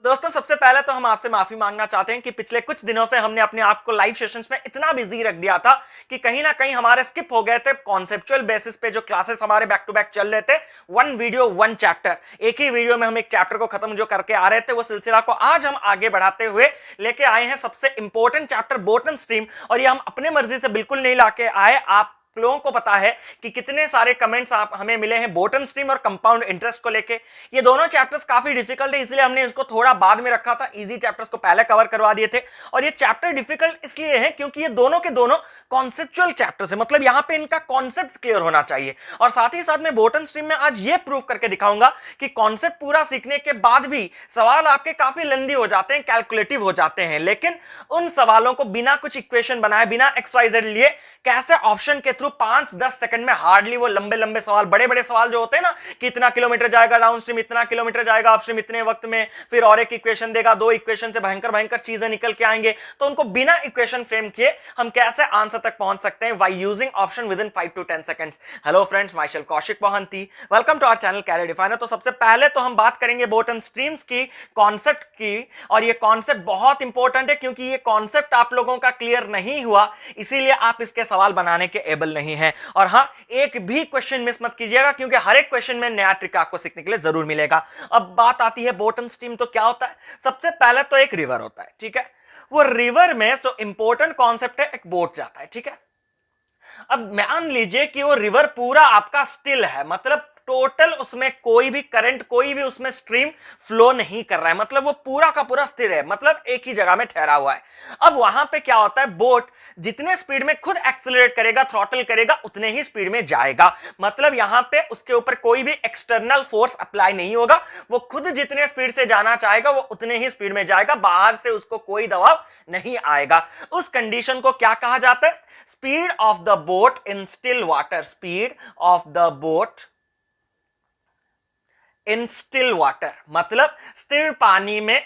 दोस्तों सबसे पहले तो हम आपसे माफी मांगना चाहते हैं कि पिछले कुछ दिनों से हमने अपने आप को लाइव सेशंस में इतना बिजी रख दिया था कि कहीं ना कहीं हमारे स्किप हो गए थे कॉन्सेप्चुअल बेसिस पे जो क्लासेस हमारे बैक टू बैक चल रहे थे। वन वीडियो वन चैप्टर, एक ही वीडियो में हम एक चैप्टर को खत्म जो करके आ रहे थे, वो सिलसिला को आज हम आगे बढ़ाते हुए लेके आए हैं सबसे इंपॉर्टेंट चैप्टर बॉटम स्ट्रीम। और ये हम अपने मर्जी से बिल्कुल नहीं लाके आए, आप लोगों को पता है कि कितने सारे कमेंट्स आप हमें मिले हैं बॉटम स्ट्रीम और कंपाउंड इंटरेस्ट को लेके। ये दोनों चैप्टर्स काफी डिफिकल्ट है, इसलिए हमने इसको थोड़ा बाद में रखा था, इजी चैप्टर्स को पहले कवर करवा दिए थे। और ये चैप्टर डिफिकल्ट इसलिए है क्योंकि ये दोनों के दोनों कॉन्सेप्चुअल चैप्टर्स है, मतलब यहां पे इनका कॉन्सेप्ट क्लियर होना चाहिए। और साथ ही साथ मैं बॉटम स्ट्रीम में आज ये प्रूव करके दिखाऊंगा कि कॉन्सेप्ट पूरा सीखने के बाद भी सवाल आपके काफी लेंदी हो जाते हैं, कैलकुलेटिव हो जाते हैं, लेकिन उन सवालों को बिना कुछ इक्वेशन बनाए, बिना XYZ लिए कैसे ऑप्शन के थ्रू 5-10 सेकंड में हार्डली वो लंबे लंबे सवाल, बड़े बड़े सवाल जो होते हैं ना कि इतना किलोमीटर जाएगा डाउनस्ट्रीम, इतना किलोमीटर जाएगा अपस्ट्रीम इतने वक्त में, फिर और एक इक्वेशन देगा, दो इक्वेशन से भयंकर भयंकर चीजें निकल के आएंगे, तो उनको बिना इक्वेशन फ्रेम किए हम कैसे आंसर तक पहुंच सकते हैं by using option within 5 to 10 seconds. Hello friends, myself Kaushik Mohanty, welcome to our channel career definer. तो सबसे पहले तो हम बात करेंगे बॉटम स्ट्रीम्स की कॉन्सेप्ट की, और ये कॉन्सेप्ट बहुत इंपॉर्टेंट है क्योंकि ये कॉन्सेप्ट आप लोगों का क्लियर नहीं हुआ, इसीलिए आप इसके सवाल बनाने के एबल नहीं है। और हां, एक भी क्वेश्चन मिस मत कीजिएगा क्योंकि हर एक क्वेश्चन में नया ट्रिक आपको सीखने के लिए जरूर मिलेगा। अब बात आती है बॉटम स्ट्रीम तो क्या होता है। सबसे पहले तो एक रिवर होता है, ठीक है। वो रिवर में सो इंपॉर्टेंट कॉन्सेप्ट है, एक बोट जाता है, ठीक है। अब मान लीजिए कि वो रिवर पूरा आपका स्टिल है, मतलब टोटल उसमें कोई भी करंट, कोई भी उसमें स्ट्रीम फ्लो नहीं कर रहा है, मतलब वो पूरा का पूरा स्थिर है, मतलब एक ही जगह में ठहरा हुआ है। अब वहां पे क्या होता है, बोट जितने स्पीड में खुद एक्सेलरेट करेगा, थ्रॉटल करेगा, उतने ही स्पीड में जाएगा। मतलब यहां पे उसके ऊपर कोई भी एक्सटर्नल फोर्स अप्लाई नहीं होगा, वो खुद जितने स्पीड से जाना चाहेगा वो उतने ही स्पीड में जाएगा, बाहर से उसको कोई दबाव नहीं आएगा। उस कंडीशन को क्या कहा जाता है, speed of the boat in still water. Speed of the boat in still water मतलब स्थिर पानी में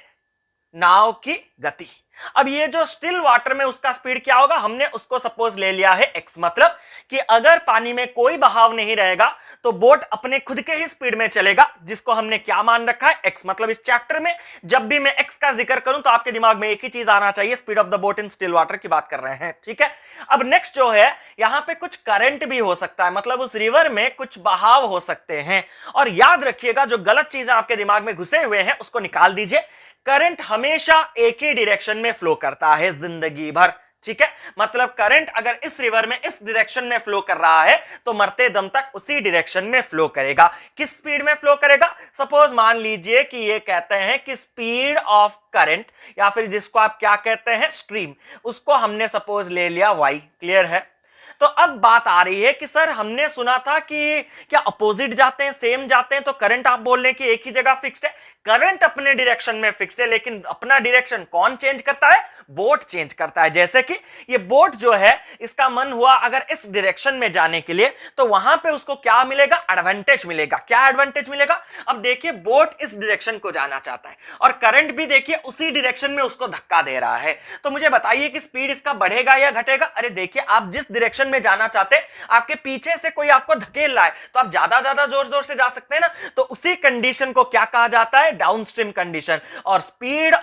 नाव की गति। अब ये जो स्टिल वाटर में उसका स्पीड क्या होगा, हमने उसको सपोज ले लिया है x, मतलब कि अगर पानी में कोई बहाव नहीं रहेगा तो बोट अपने खुद के ही स्पीड में चलेगा, जिसको हमने क्या मान रखा है, x। मतलब इस चैप्टर में जब भी मैं x का जिक्र करूं तो आपके दिमाग में एक ही चीज आना चाहिए, speed of the boat in still water की बात कर रहे हैं, ठीक है। अब नेक्स्ट जो है, यहां पे कुछ करंट भी हो सकता है, मतलब उस रिवर में कुछ बहाव हो सकते हैं। और याद रखिएगा, जो गलत चीजें आपके दिमाग में घुसे हुए हैं उसको निकाल दीजिए। करंट हमेशा एक ही डायरेक्शन में फ्लो करता है जिंदगी भर, ठीक है। मतलब करंट अगर इस रिवर में इस डायरेक्शन में फ्लो कर रहा है तो मरते दम तक उसी डायरेक्शन में फ्लो करेगा। किस स्पीड में फ्लो करेगा, सपोज मान लीजिए कि ये कहते हैं कि स्पीड ऑफ करंट, या फिर जिसको आप क्या कहते हैं स्ट्रीम, उसको हमने सपोज ले लिया y। क्लियर है। तो अब बात आ रही है कि सर हमने सुना था कि क्या अपोजिट जाते हैं, सेम जाते हैं, तो करंट आप बोल रहे हैं कि एक ही जगह फिक्स्ड है। करंट अपने डायरेक्शन में फिक्स्ड है, लेकिन अपना डायरेक्शन कौन चेंज करता है, बोट चेंज करता है। जैसे कि ये बोट जो है, इसका मन हुआ अगर इस डायरेक्शन में जाने के लिए, तो वहां पे उसको क्या मिलेगा, एडवांटेज मिलेगा। क्या एडवांटेज मिलेगा, अब देखिए बोट इस डायरेक्शन को जाना चाहता है और करंट भी देखिए उसी डायरेक्शन में उसको धक्का दे रहा है। तो मुझे बताइए कि स्पीड इसका बढ़ेगा या घटेगा। अरे देखिए, आप जिस डायरेक्शन में जाना चाहते हैं, आपके पीछे से कोई आपको धकेल रहा है तो आप ज्यादा जोर जोर से जा सकते हैं ना, तो उसी कंडीशन को क्या कहा जाता है, डाउनस्ट्रीम कंडीशन। और speed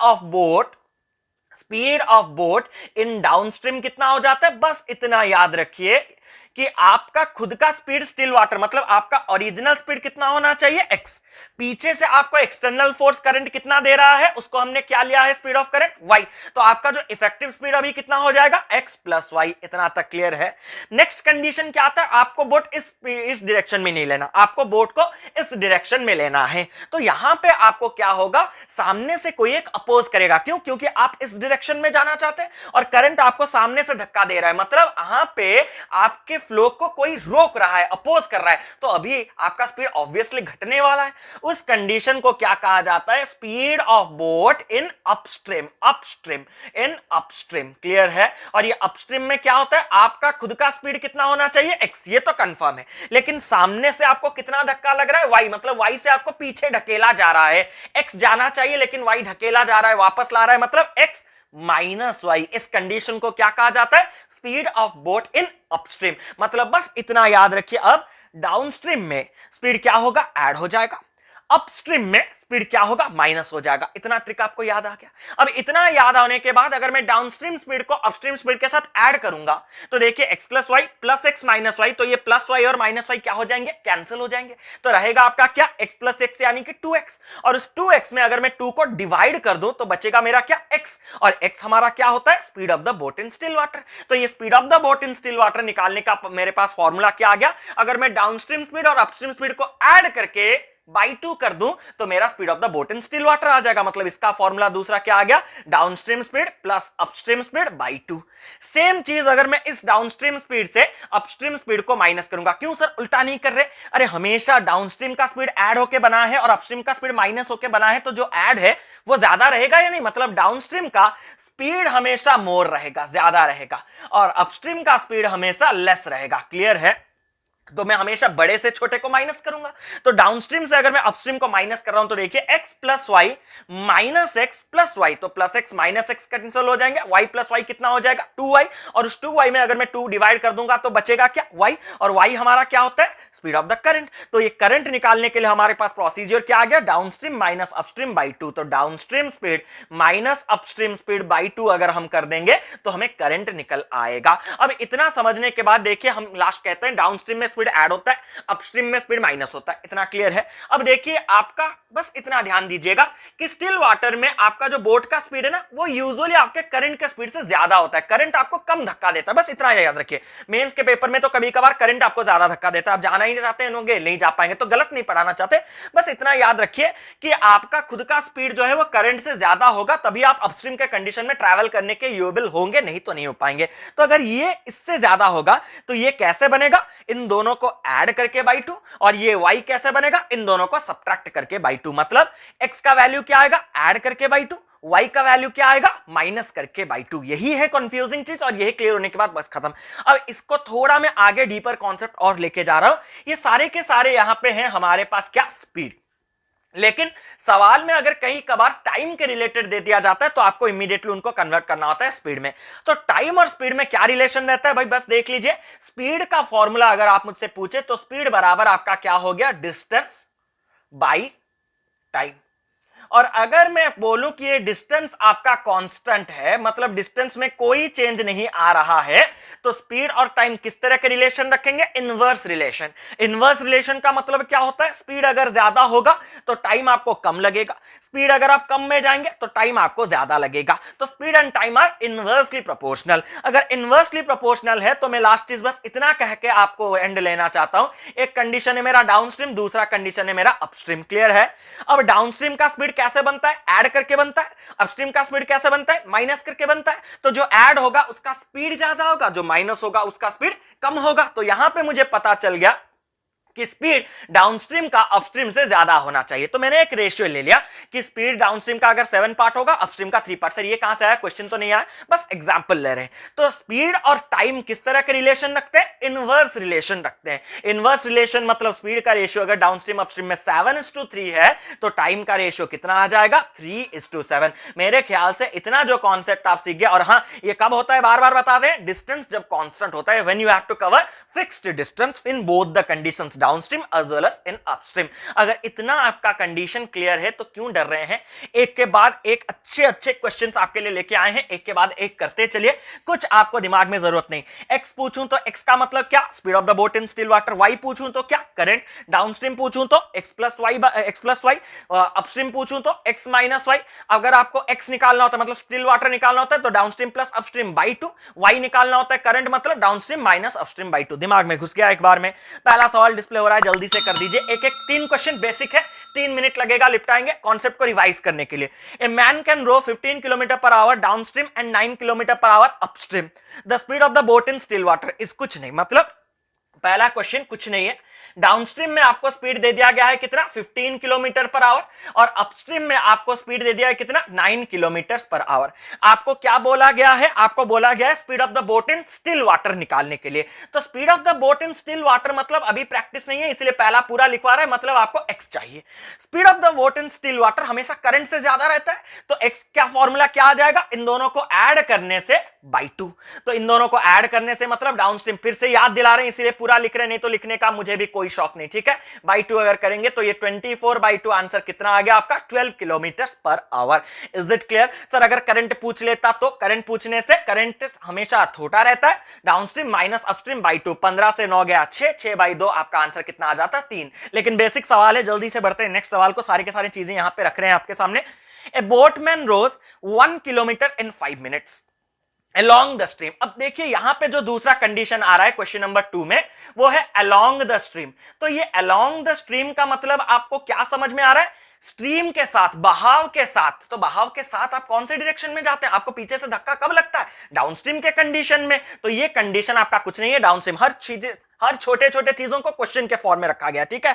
of boat in downstream कितना हो जाता है, बस इतना याद रखिए कि आपका खुद का स्पीड स्टिल वाटर, मतलब आपका ओरिजिनल स्पीड कितना होना चाहिए, x। पीछे से आपको एक्सटर्नल फोर्स करंट कितना दे रहा है, उसको हमने क्या लिया है, स्पीड ऑफ करंट y। तो आपका जो इफेक्टिव स्पीड अभी कितना हो जाएगा, x प्लस y। इतना तक क्लियर है। नेक्स्ट कंडीशन क्या आता है, आपको बोट इस डायरेक्शन में नहीं लेना, आपको बोट को इस डायरेक्शन में लेना है। तो यहां पे आपको क्या होगा, सामने से कोई एक अपोज करेगा। क्यों, क्योंकि आप इस डायरेक्शन में जाना चाहते हैं और करंट आपको सामने से धक्का दे रहा है, मतलब यहां पे आपके फ्लो को कोई रोक रहा है, अपोज कर रहा है, तो अभी आपका स्पीड ऑब्वियसली घटने वाला है। उस कंडीशन को क्या कहा जाता है, speed of boat in upstream. Clear है। और ये अपस्ट्रीम में क्या होता है, आपका खुद का स्पीड कितना होना चाहिए, x। ये तो कंफर्म है, लेकिन सामने से आपको कितना धक्का लग रहा है, y। मतलब y से आपको पीछे ढकेला जा रहा है, x जाना चाहिए लेकिन y ढकेला जा रहा है, वापस ला रहा है, मतलब x माइनस वाई। इस कंडीशन को क्या कहा जाता है, speed of boat in upstream. मतलब बस इतना याद रखिए। अब डाउनस्ट्रीम में स्पीड क्या होगा, ऐड हो जाएगा। अपस्ट्रीम में स्पीड क्या होगा, माइनस हो जाएगा। इतना ट्रिक आपको याद आ गया। अब इतना याद आने के बाद अगर मैं डाउनस्ट्रीम स्पीड को अपस्ट्रीम स्पीड के साथ ऐड करूंगा तो देखिए x plus y plus x minus y, तो ये प्लस वाई और माइनस वाई क्या हो जाएंगे, कैंसिल हो जाएंगे। तो रहेगा आपका क्या, x प्लस एक्स यानी कि 2x, और उस 2x में अगर मैं 2 को डिवाइड कर दूं तो बचेगा मेरा क्या, x, और x हमारा क्या होता है, speed of the boat in still water. तो ये speed of the boat in still water निकालने का मेरे पास फॉर्मूला क्या आ गया, अगर मैं डाउनस्ट्रीम स्पीड और अपस्ट्रीम स्पीड को ऐड करके बाई 2 कर दूं तो मेरा speed of the boat in still water आ जाएगा। मतलब इसका फॉर्मूला दूसरा क्या आ गया, downstream speed plus upstream speed by 2। Same चीज अगर मैं इस डाउनस्ट्रीम स्पीड से अपस्ट्रीम स्पीड को माइनस करूंगा, क्यों सर उल्टा नहीं कर रहे, अरे हमेशा डाउनस्ट्रीम का स्पीड ऐड होके बना है और अपस्ट्रीम का स्पीड माइनस होके बना है, तो जो ऐड है वो ज्यादा रहेगा या नहीं, मतलब डाउनस्ट्रीम का स्पीड हमेशा मोर रहेगा, ज्यादा रहेगा, और अपस्ट्रीम का स्पीड हमेशा लेस रहेगा। क्लियर है, तो मैं हमेशा बड़े से छोटे को माइनस करूंगा। तो डाउनस्ट्रीम से अगर मैं अपस्ट्रीम को माइनस कर रहा हूं तो देखिए x plus y minus x plus y, तो plus x minus x cancel हो जाएंगे, y प्लस वाई कितना हो जाएगा, 2y, और उस 2y में अगर मैं 2 डिवाइड कर दूंगा तो बचेगा क्या, y, और y हमारा क्या होता है, स्पीड ऑफ द करंट। तो ये करंट निकालने के लिए हमारे पास प्रोसीजर क्या आ गया, डाउनस्ट्रीम माइनस अपस्ट्रीम बाई 2। तो downstream speed minus upstream speed by 2 अगर हम कर देंगे तो हमें करंट निकल आएगा। अब इतना समझने के बाद देखिए हम लास्ट कहते हैं डाउनस्ट्रीम में स्पीड ऐड होता है, अपस्ट्रीम में स्पीड माइनस होता है। इतना क्लियर है। अब देखिए आपका बस इतना ध्यान दीजिएगा कि स्टिल वाटर में आपका जो बोट का स्पीड है ना, वो यूजुअली आपके करंट के स्पीड से ज्यादा होता है। करंट आपको कम धक्का देता है, बस इतना याद रखिए। मेंस के पेपर में तो कभी कभार करंट आपको ज्यादा धक्का देता है, आप जाना ही नहीं चाहते हैं, नहीं जा पाएंगे, तो गलत नहीं पढ़ाना चाहते। बस इतना याद रखिए कि आपका खुद का स्पीड जो है वो करंट से ज्यादा होगा, तभी आप अपस्ट्रीम के कंडीशन में ट्रैवल करने के योग्य होंगे, नहीं तो नहीं हो पाएंगे। तो अगर ये इससे ज्यादा होगा तो ये कैसे बनेगा, इन दोनों को ऐड करके बाई 2, और ये y कैसे बनेगा, इन दोनों को सब्ट्रैक्ट करके बाई 2। मतलब x का वैल्यू क्या आएगा, ऐड करके बाई 2, y का वैल्यू क्या आएगा, माइनस करके बाई 2। यही है कंफ्यूजिंग चीज, और यही क्लियर होने के बाद बस खत्म। अब इसको थोड़ा मैं आगे डीपर कॉन्सेप्ट और लेके जा रहा हूं। ये सारे के सारे यहां पे हैं हमारे पास क्या, स्पीड, लेकिन सवाल में अगर कहीं कभार टाइम के रिलेटेड दे दिया जाता है तो आपको इमीडिएटली उनको कन्वर्ट करना होता है स्पीड में। तो टाइम और स्पीड में क्या रिलेशन रहता है भाई, बस देख लीजिए। स्पीड का फॉर्मूला अगर आप मुझसे पूछे तो स्पीड बराबर आपका क्या हो गया, डिस्टेंस बाई टाइम। और अगर मैं बोलूं कि ये डिस्टेंस आपका कांस्टेंट है, मतलब डिस्टेंस में कोई चेंज नहीं आ रहा है, तो स्पीड और टाइम किस तरह के रिलेशन रखेंगे, इनवर्स रिलेशन। इनवर्स रिलेशन का मतलब क्या होता है, स्पीड अगर ज्यादा होगा तो टाइम आपको कम लगेगा, स्पीड अगर आप कम में जाएंगे तो टाइम आपको ज्यादा लगेगा। तो speed and time are inversely proportional. अगर इनवर्सली प्रोपोर्शनल है तो मैं लास्ट चीज बस इतना कह के आपको एंड लेना चाहता हूं। एक कंडीशन है मेरा डाउनस्ट्रीम, दूसरा कंडीशन है मेरा अपस्ट्रीम। क्लियर है। अब डाउनस्ट्रीम का स्पीड कैसे बनता है, ऐड करके बनता है। अपस्ट्रीम का स्पीड कैसे बनता है, माइनस करके बनता है। तो जो ऐड होगा उसका स्पीड ज्यादा होगा, जो माइनस होगा उसका स्पीड कम होगा। तो यहां पे मुझे पता चल गया कि स्पीड डाउनस्ट्रीम का अपस्ट्रीम से ज्यादा होना चाहिए। तो मैंने एक रेशियो ले लिया कि स्पीड डाउनस्ट्रीम का अगर 7 पार्ट होगा, अपस्ट्रीम का 3 पार्ट। सर ये कहां से आया, क्वेश्चन तो नहीं आया, बस एग्जांपल ले रहे हैं। तो स्पीड और टाइम किस तरह के रिलेशन रखते हैं, इनवर्स रिलेशन रखते हैं। इनवर्स रिलेशन मतलब स्पीड का रेशियो अगर डाउनस्ट्रीम अपस्ट्रीम में 7:3 है तो टाइम का रेशियो कितना आ जाएगा, 3:7। मेरे ख्याल से इतना जो कॉन्सेप्ट आप सीख गए। और हाँ, ये कब होता है बार बार बता दें, डिस्टेंस जब कांस्टेंट होता है, when you have to cover fixed distance in both the conditions, downstream as well as in upstream। अगर इतना आपका कंडीशन क्लियर है तो क्यों डर रहे हैं। एक के बाद एक अच्छे अच्छे क्वेश्चंस आपके लिए लेके आए हैं, एक के बाद एक करते चलिए। कुछ आपको दिमाग में जरूरत नहीं। x पूछूं तो x का मतलब क्या, speed of the boat in still water. y पूछूं तो क्या, करंट। डाउनस्ट्रीम पूछूं तो x प्लस वाई। अपस्ट्रीम पूछूं तो x माइनस वाई। अगर आपको x निकालना होता है मतलब स्टिल वाटर निकालना होता है तो downstream plus upstream by 2। y निकालना होता है करंट मतलब डाउनस्ट्रीम माइनस अपस्ट्रीम बाई 2। दिमाग में घुस गया एक बार में। पहला सवाल डिस्प्ले हो रहा है, जल्दी से कर दीजिए। एक एक 3 क्वेश्चन बेसिक है, 3 मिनट लगेगा निपटाएंगे कॉन्सेप्ट को रिवाइज करने के लिए। A man can row 15 kilometre per hour downstream and 9 kilometre per hour upstream. The speed of the boat in still water is कुछ नहीं, मतलब पहला क्वेश्चन कुछ नहीं है। डाउनस्ट्रीम में आपको स्पीड दे दिया गया है कितना, 15 किलोमीटर पर आवर, और अपस्ट्रीम में आपको स्पीड दे दिया है कितना, 9 किलोमीटर पर आवर। आपको क्या बोला गया है, आपको बोला गया है speed of the boat in still water निकालने के लिए। तो speed of the boat in still water मतलब अभी प्रैक्टिस नहीं है इसलिए पहला पूरा लिखवा रहा है, मतलब आपको x चाहिए। Speed of the boat in still water हमेशा करंट से ज्यादा रहता है, तो x का फॉर्मूला क्या आ जाएगा, इन दोनों को ऐड करने से बाई 2। तो इन दोनों को ऐड करने से मतलब डाउनस्ट्रीम, फिर से याद दिला रहे हैं इसीलिए पूरा पूरा लिख रहे, नहीं तो लिखने का मुझे भी कोई शौक नहीं, ठीक है। बाई 2 अगर करेंगे तो ये 24/2 आंसर कितना आ गया आपका 12 kilometre per our. Is it clear sir? अगर करंट पूछ लेता तो करंट पूछने से करंट हमेशा छोटा रहता है, डाउनस्ट्रीम माइनस अपस्ट्रीम बाई 2, 15 से 9 गया 6, 6/2 आपका आंसर कितना आ जाता 3। लेकिन बेसिक सवाल है, जल्दी से बढ़ते हैं नेक्स्ट सवाल को, सारी के सारी चीजें यहां पे रख रहे हैं आपके सामने। A boatman rows 1 kilometre in 5 minutes along the stream। अब देखिए यहां पे जो दूसरा कंडीशन आ रहा है क्वेश्चन नंबर 2 में, वो है along the stream। तो ये along the stream का मतलब आपको क्या समझ में आ रहा है? स्ट्रीम के साथ, बहाव के साथ। तो बहाव के साथ आप कौन से डायरेक्शन में जाते हैं? आपको पीछे से धक्का कब लगता है? डाउनस्ट्रीम के कंडीशन में। तो ये कंडीशन आपका कुछ नहीं है, डाउनस्ट्रीम। हर चीज, हर छोटे छोटे चीजों को क्वेश्चन के फॉर्म में रखा गया, ठीक है।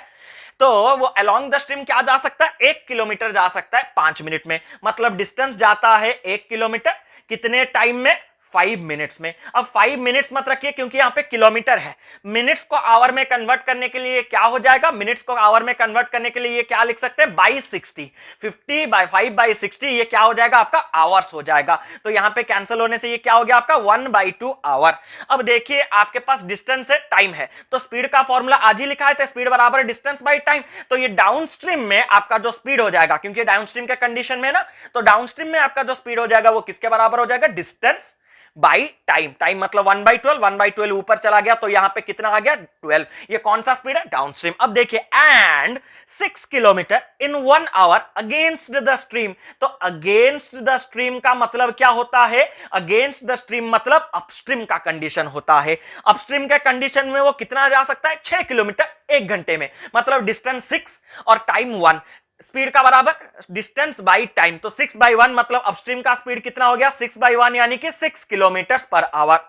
तो वो अलोंग द स्ट्रीम क्या जा सकता है? 1 किलोमीटर जा सकता है 5 मिनट में। मतलब डिस्टेंस जाता है 1 किलोमीटर कितने टाइम में? 5 मिनट्स में। अब 5 मिनट्स मत रखिए क्योंकि यहां पे किलोमीटर है, मिनट्स को आवर में कन्वर्ट करने के लिए क्या हो जाएगा? मिनट्स को आवर में कन्वर्ट करने के लिए ये क्या लिख सकते हैं? बाई 60, 50/5/60, ये क्या हो जाएगा आपका? आवर्स हो जाएगा। तो यहां पे कैंसिल होने से ये क्या हो गया आपका? 1/2 आवर। अब देखिए आपके पास डिस्टेंस है, टाइम है, तो स्पीड का फॉर्मूला आज ही लिखा है, तो स्पीड बराबर डिस्टेंस बाई टाइम। तो ये डाउनस्ट्रीम में आपका जो स्पीड हो जाएगा, क्योंकि डाउनस्ट्रीम के कंडीशन में ना, तो डाउनस्ट्रीम में आपका जो स्पीड हो जाएगा वो किसके बराबर हो जाएगा? Distance by time. टाइम मतलब 1/12, 1/12 ऊपर चला गया तो यहां पे कितना आ गया? 12। ये कौन सा स्पीड है? डाउनस्ट्रीम। अब देखिए and 6 kilometre in 1 hour against the stream. तो अगेंस्ट द स्ट्रीम का मतलब क्या होता है? अगेंस्ट द स्ट्रीम मतलब अपस्ट्रीम का कंडीशन होता है। अपस्ट्रीम के कंडीशन में वो कितना जा सकता है? 6 किलोमीटर 1 घंटे में। मतलब डिस्टेंस 6 और टाइम 1, स्पीड का बराबर डिस्टेंस बाई टाइम। तो 6/1 मतलब अपस्ट्रीम का स्पीड कितना हो गया? 6/1 यानी कि 6 किलोमीटर पर आवर।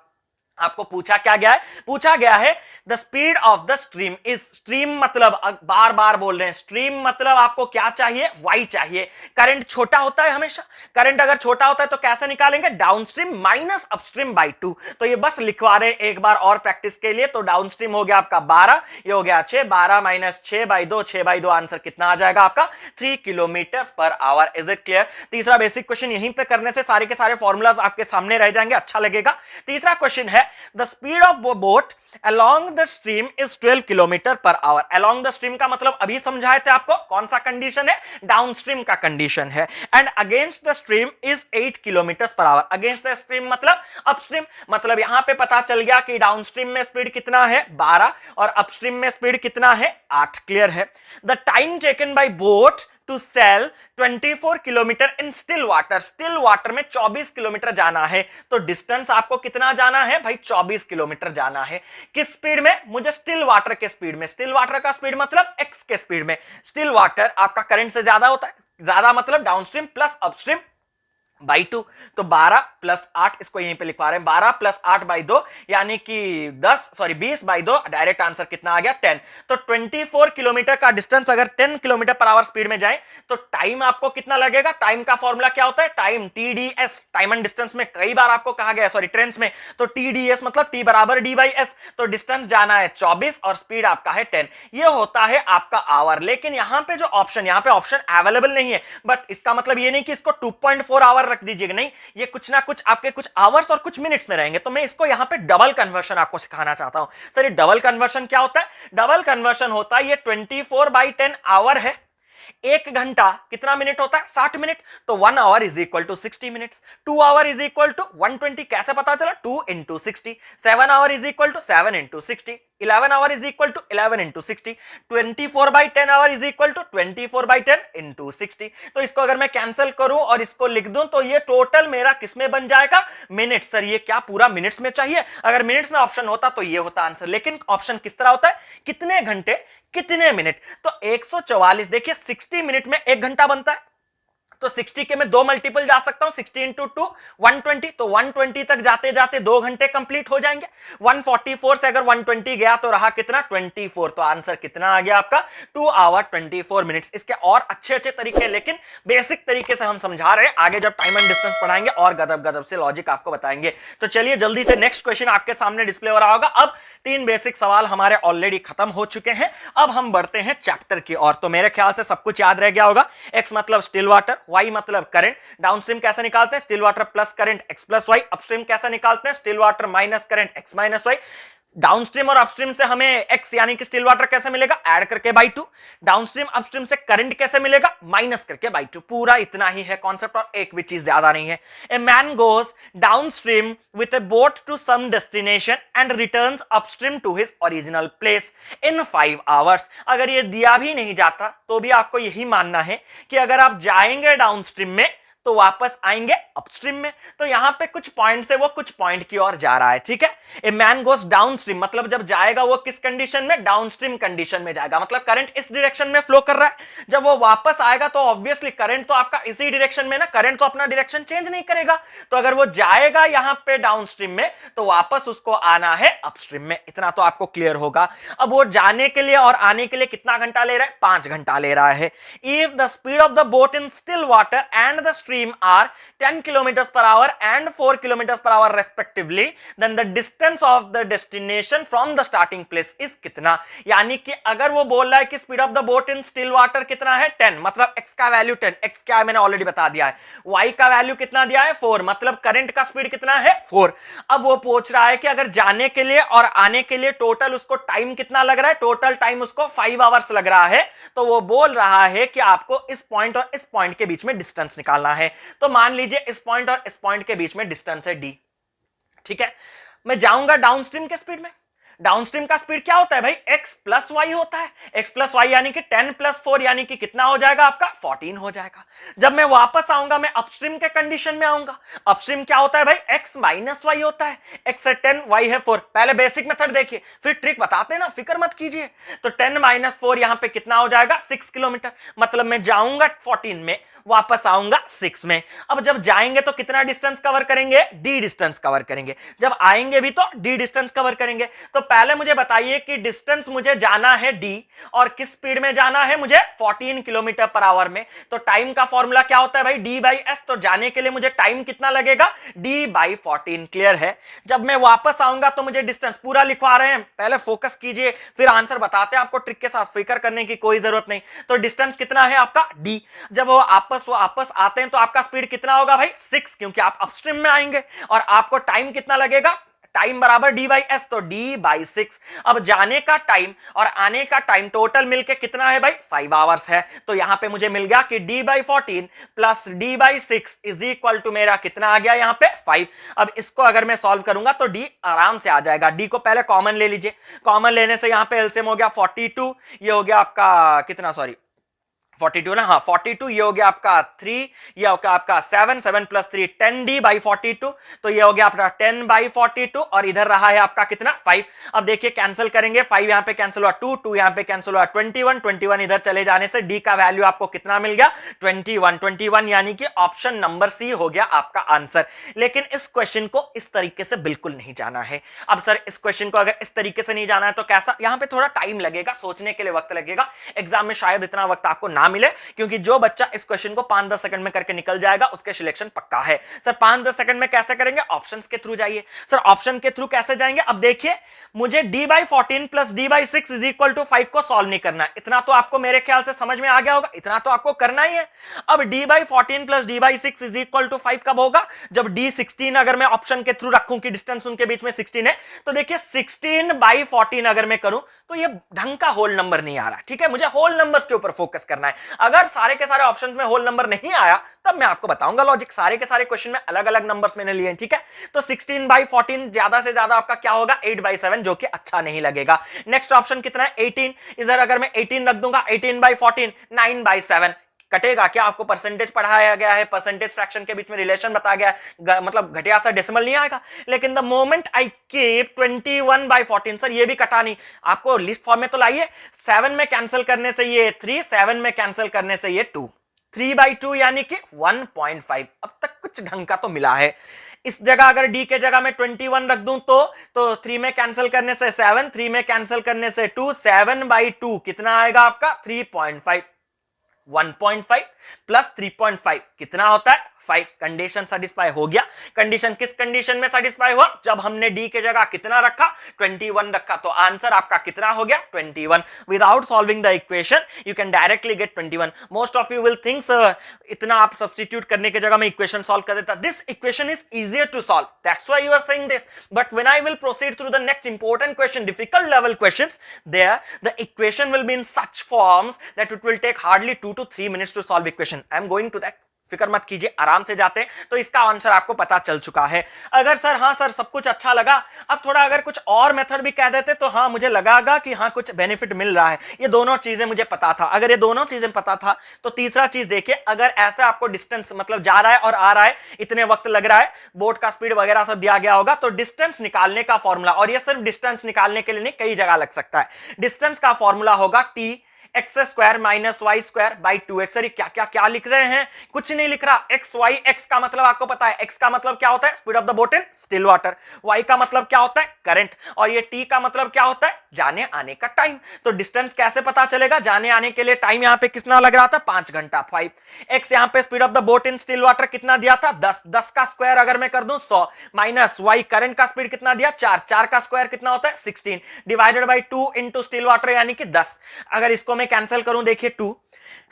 आपको पूछा क्या गया है? पूछा गया है the speed of the stream is. Stream मतलब, बार बार बोल रहे हैं, स्ट्रीम मतलब आपको क्या चाहिए? वाई चाहिए। करंट छोटा होता है हमेशा, करंट अगर छोटा होता है तो कैसे निकालेंगे? Downstream minus upstream by 2। तो ये बस लिखवा रहे हैं एक बार और प्रैक्टिस के लिए। तो डाउनस्ट्रीम हो गया आपका 12, ये हो गया 6, 12 माइनस 6/2, 6/2 आंसर कितना आ जाएगा आपका? 3 kilometre per our. Is it clear? तीसरा बेसिक क्वेश्चन यहीं पे करने से सारे के सारे फॉर्मूलाज आपके सामने रह जाएंगे, अच्छा लगेगा। तीसरा क्वेश्चन है the speed of boat along the stream is 12 kilometre per our. along the stream का मतलब अभी समझाए थे आपको, कौन सा कंडीशन है? डाउनस्ट्रीम का कंडीशन है। And against the stream is 8 kilometre per our. Against the stream मतलब अपस्ट्रीम। मतलब यहां पे पता चल गया कि डाउनस्ट्रीम में स्पीड कितना है? 12 और अपस्ट्रीम में स्पीड कितना है? 8। क्लियर है? The time taken by boat to sail 24 kilometre in still water. Still water में 24 किलोमीटर जाना है। तो डिस्टेंस आपको कितना जाना है भाई? 24 किलोमीटर जाना है। किस स्पीड में? मुझे स्टिल वाटर के स्पीड में। स्टिल वाटर का स्पीड मतलब x के स्पीड में। स्टिल वाटर आपका करंट से ज्यादा होता है, ज्यादा मतलब डाउनस्ट्रीम प्लस अपस्ट्रीम बाई 2। तो 12 + 8, इसको यहीं पे लिखवा रहे हैं, 12 + 8/2 यानी कि 20/2। डायरेक्ट आंसर कितना आ गया? 10। तो 24 किलोमीटर का डिस्टेंस अगर 10 किलोमीटर पर आवर स्पीड में जाए तो टाइम आपको कितना लगेगा? टाइम का फॉर्मूला क्या होता है? Time, TDS। Time and distance में कई बार आपको कहा गया, सॉरी ट्रेंड्स में, तो TDS मतलब T = D/S। तो डिस्टेंस जाना है 24 और स्पीड आपका है 10। ये होता है आपका आवर। लेकिन यहां पे जो ऑप्शन, यहां पे ऑप्शन अवेलेबल नहीं है, बट इसका मतलब ये नहीं कि इसको 2.4 आवर रख दीजिएगा, नहीं, ये कुछ ना कुछ आपके कुछ आवर्स और कुछ मिनट्स में रहेंगे। तो मैं इसको यहां पे डबल कन्वर्शन आपको सिखाना चाहता हूं। सर ये डबल कन्वर्शन क्या होता है? डबल कन्वर्शन होता है, ये 24/10 आवर है। 1 घंटा कितना मिनट होता है? 60 मिनट। तो 1 hour is equal to 60 minutes. 2 hour is equal to 120। कैसे पता चला? 2 × 60। 7 hour is equal to 7 × 60। 11 hour is equal to 11 × 60। 24/10 hour is equal to 24/10 × 60। तो इसको अगर मैं कैंसिल करूं और इसको लिख दूं तो ये टोटल मेरा किसमें बन जाएगा? मिनट। सर ये क्या पूरा मिनट्स में चाहिए? अगर मिनट्स में ऑप्शन होता तो ये होता आंसर, लेकिन ऑप्शन किस तरह होता है? कितने घंटे कितने मिनट। तो 144, देखिए 60 मिनट में 1 घंटा बनता है, तो 60 के मैं 2 मल्टीपल जा सकता हूं, 60 × 2 120। तो 120 तक जाते जाते 2 घंटे कंप्लीट हो जाएंगे। 144 से अगर 120 गया तो रहा कितना? 24। तो आंसर कितना आ गया आपका? 2 आवर 24 मिनट्स। इसके और अच्छे अच्छे तरीके, लेकिन बेसिक तरीके से हम समझा रहे हैं। आगे जब टाइम एंड डिस्टेंस पढ़ाएंगे और गजब गजब से लॉजिक आपको बताएंगे। तो चलिए जल्दी से नेक्स्ट क्वेश्चन आपके सामने डिस्प्ले हो रहा होगा। अब 3 बेसिक सवाल हमारे ऑलरेडी खत्म हो चुके हैं। अब हम बढ़ते हैं चैप्टर की ओर। तो मेरे ख्याल से सब कुछ याद रह गया होगा। एक्स मतलब स्टिल वाटर, वाई मतलब करंट। डाउनस्ट्रीम कैसे निकालते हैं? Still water plus current x + y। Upstream कैसे निकालते हैं? Still water minus current x - y। Downstream और अपस्ट्रीम से हमें एक्स यानी कि स्टिल वाटर कैसे मिलेगा, ऐड करके बाई 2। डाउनस्ट्रीम अपस्ट्रीम से करंट कैसे मिलेगा, माइनस करके बाई 2। पूरा इतना ही है कॉन्सेप्ट और एक भी चीज ज्यादा नहीं है। A man goes downstream with a boat to some destination and returns upstream to his original place in 5 hours. अगर ये दिया भी नहीं जाता तो भी आपको यही मानना है कि अगर आप जाएंगे डाउनस्ट्रीम में तो वापस आएंगे अपस्ट्रीम में। तो यहां पे कुछ पॉइंट से वो कुछ पॉइंट की ओर जा रहा है, ठीक है। ए मैन गोस डाउनस्ट्रीम मतलब जब जाएगा वो किस कंडीशन में, डाउनस्ट्रीम कंडीशन में जाएगा, मतलब करंट इस डायरेक्शन में फ्लो कर रहा है। जब वो वापस आएगा तो ऑब्वियसली करंट तो आपका इसी डायरेक्शन में ना, करंट तो अपना डायरेक्शन चेंज नहीं करेगा। तो अगर वो जाएगा यहां पे डाउनस्ट्रीम में तो वापस उसको आना है अपस्ट्रीम में। इतना तो आपको क्लियर होगा। अब वो जाने के लिए और आने के लिए कितना घंटा ले रहा है, 5 घंटा ले रहा है। If the speed of the boat in still water and the stream are 10 kilometers per hour and 4 kilometers per hour respectively, then the distance of the destination from the starting place is कितना। यानी कि अगर वो बोल रहा है कि speed of the boat in still water कितना है 10, मतलब x का वैल्यू 10, x क्या है मैंने ऑलरेडी बता दिया है, y का वैल्यू कितना दिया है 4, मतलब करंट का स्पीड कितना है 4। अब वो पूछ रहा है कि अगर जाने के लिए और आने के लिए टोटल उसको टाइम कितना लग रहा है, टोटल टाइम उसको 5 आवर्स लग रहा है। तो वो बोल रहा है कि आपको इस पॉइंट और इस पॉइंट के बीच में डिस्टेंस निकालना है। तो मान लीजिए इस पॉइंट और इस पॉइंट के बीच में डिस्टेंस है d, ठीक है। मैं जाऊंगा डाउनस्ट्रीम के स्पीड में। डाउनस्ट्रीम का स्पीड क्या होता है भाई, x प्लस वाई होता है। x प्लस वाई यानी कि 10 प्लस 4 यानी कि कितना हो जाएगा आपका 14 हो जाएगा। जब मैं वापस आऊंगा मैं अपस्ट्रीम के कंडीशन में आऊंगा। अपस्ट्रीम क्या होता है भाई, x माइनस वाई होता है। x है 10, y है 4। पहले बेसिक मेथड देखिए फिर ट्रिक बताते हैं ना, फिक्र मत कीजिए। तो 10 माइनस 4 यहां पे कितना हो जाएगा 6 किलोमीटर, मतलब मैं जाऊंगा 14 में वापस आऊंगा 6 में। अब जब जाएंगे तो कितना डिस्टेंस कवर करेंगे, d डिस्टेंस कवर करेंगे। जब आएंगे भी तो d डिस्टेंस कवर करेंगे। तो पहले मुझे बताइए कि डिस्टेंस मुझे जाना है d और किस स्पीड में जाना है मुझे 14 किलोमीटर पर आवर में। तो टाइम का फॉर्मूला क्या होता है भाई, d बाई एस। तो जाने के लिए मुझे टाइम कितना लगेगा, d बाई 14। क्लियर है। जब मैं वापस आऊंगा तो मुझे डिस्टेंस पूरा लिखवा रहे हैं, पहले फोकस कीजिए फिर आंसर बताते हैं आपको, ट्रिक के साथ फिक्र करने की कोई जरूरत नहीं। तो डिस्टेंस कितना है आपका d। जब वो वापस आते हैं तो आपका स्पीड कितना होगा भाई 6, क्योंकि आप अपस्ट्रीम में आएंगे। और आपको टाइम कितना लगेगा, टाइम बराबर d बाई एस, तो d बाई 6। अब जाने का टाइम और आने का टाइम टोटल मिलके कितना है भाई 5 आवर्स है। तो यहां पे मुझे मिल गया कि d by 14 plus d by 6 is equal to मेरा कितना आ गया यहां पे 5। अब इसको अगर मैं सॉल्व करूंगा तो d आराम से आ जाएगा। d को पहले कॉमन ले लीजिए, कॉमन लेने से यहां पे एलसीएम हो गया 42, ये हो गया आपका कितना, सॉरी 42 ना, हाँ 42, ये हो गया आपका 3, ये हो गया आपका 7, 7 प्लस 3 10d बाई 42। तो ये हो गया आपका 10 बाई 42 और इधर रहा है आपका कितना 5। अब देखिए कैंसिल करेंगे, 5 यहां पे कैंसिल हुआ, 2 2 यहां पे कैंसिल हुआ, 21 21 इधर चले जाने से d का वैल्यू आपको कितना मिल गया 21 21, यानी कि ऑप्शन नंबर सी हो गया आपका आंसर। लेकिन इस क्वेश्चन को इस तरीके से बिल्कुल नहीं जाना है। अब सर इस क्वेश्चन को अगर इस तरीके से नहीं जाना है तो कैसा, यहां पे थोड़ा टाइम लगेगा, सोचने के लिए वक्त लगेगा। एग्जाम में शायद इतना वक्त आपको ना मिले, क्योंकि जो बच्चा इस क्वेश्चन को 5-10 सेकंड में करके निकल जाएगा उसके सिलेक्शन पक्का है। सर 5-10 सेकंड में कैसे करेंगे, ऑप्शंस के थ्रू जाइए। सर ऑप्शन के थ्रू कैसे जाएंगे, अब देखिए मुझे d by 14 plus d by 6 is equal to 5 को सॉल्व नहीं करना है। इतना तो आपको मेरे ख्याल से समझ में आ गया होगा, इतना तो आपको करना ही है। अब d by 14 plus d by 6 is equal to 5 कब होगा, जब d 16 अगर मैं ऑप्शन के थ्रू रखूं कि डिस्टेंस उनके बीच में 16 है। तो देखिए 16 बाई 14 अगर मैं करूं तो ये ढंग का होल नंबर नहीं आ रहा, ठीक है। मुझे होल नंबर्स के ऊपर फोकस करना है। अगर सारे के सारे ऑप्शंस में होल नंबर नहीं आया तब मैं आपको बताऊंगा लॉजिक। सारे के सारे क्वेश्चन में अलग अलग नंबर्स मैंने लिए हैं, ठीक है। तो 16 बाई 14 ज्यादा से ज्यादा आपका क्या होगा 8 बाई 7, जो कि अच्छा नहीं लगेगा। नेक्स्ट ऑप्शन कितना है 18, इधर अगर मैं 18 रख दूंगा 18 बाई 14 9 बाई 7 कटेगा क्या, आपको परसेंटेज पढ़ाया गया है, परसेंटेज फ्रैक्शन के बीच में रिलेशन बताया गया है, मतलब घटिया सा डेसिमल नहीं आएगा। लेकिन the moment I keep 21 by 14, sir ये भी कटा नहीं, आपको लिस्ट फॉर्म में तो लाइए। 7 में कैंसिल करने से ये 3, 7 में कैंसिल करने से ये 2, 3 बाई 2 यानी कि 1.5। अब तक कुछ ढंग का तो मिला है। इस जगह अगर d के जगह में 21 रख दूं तो 3 में कैंसिल करने से 7, 3 में कैंसिल करने से 2, 7 बाई 2 कितना आएगा आपका 3.5। 1.5 प्लस 3.5 कितना होता है 5। कंडीशन सेटिस्फाई हो गया। कंडीशन किस कंडीशन में सेटिस्फाई हुआ? जब हमने डी की जगह कितना रखा? 21 रखा। तो आंसर आपका कितना हो गया? 21। Without solving the equation you can directly get 21। Most of you will think sir इतना आप सब्स्टिट्यूट करने की जगह में इक्वेशन सॉल्व कर देता। This equation is easier to solve, that's why you are saying this. But when I will proceed through the next important question, difficult level questions, there the equation will be in such forms that it will take hardly 2 to 3 minutes to solve equation. I am going to that. फिक्र मत कीजिए, आराम से जाते हैं। तो इसका answer आपको पता चल चुका है। अगर सर हाँ सर सब कुछ अच्छा लगा, अब थोड़ा अगर कुछ और मेथड भी कह देते तो हाँ मुझे लगागा कि हाँ कुछ बेनिफिट मिल रहा है। ये दोनों चीजें मुझे पता था। अगर ये दोनों चीजें पता था तो तीसरा चीज देखिए, अगर ऐसे आपको डिस्टेंस मतलब जा रहा है और आ रहा है, इतने वक्त लग रहा है, बोट का स्पीड वगैरह सब दिया गया होगा, तो डिस्टेंस निकालने का फॉर्मूला, और ये सिर्फ डिस्टेंस निकालने के लिए नहीं, कई जगह लग सकता है। डिस्टेंस का फॉर्मूला होगा t x square minus y square by 2x। अरे क्या क्या क्या लिख रहे हैं? कुछ नहीं लिख रहा। एक्स वाई, एक्स का मतलब आपको पता है, एक्स का मतलब क्या होता है? Speed of the boat in still water. Y का मतलब क्या होता है? करंट। और ये टी का मतलब क्या होता है? जाने आने का टाइम। तो डिस्टेंस कैसे पता चलेगा? जाने आने के लिए टाइम यहाँ पे कितना लग रहा था? 5 घंटा, 5। एक्स यहाँ पे speed of the boat in still water कितना दिया था? 10। 10 का स्क्वायर अगर मैं कर दूं 100, माइनस वाई करंट का स्पीड कितना दिया? 4। 4 का स्क्वायर कितना होता है? 16 divided by 2 into still water यानी कि 10। अगर इसको मैं कैंसिल करूं, देखिए 2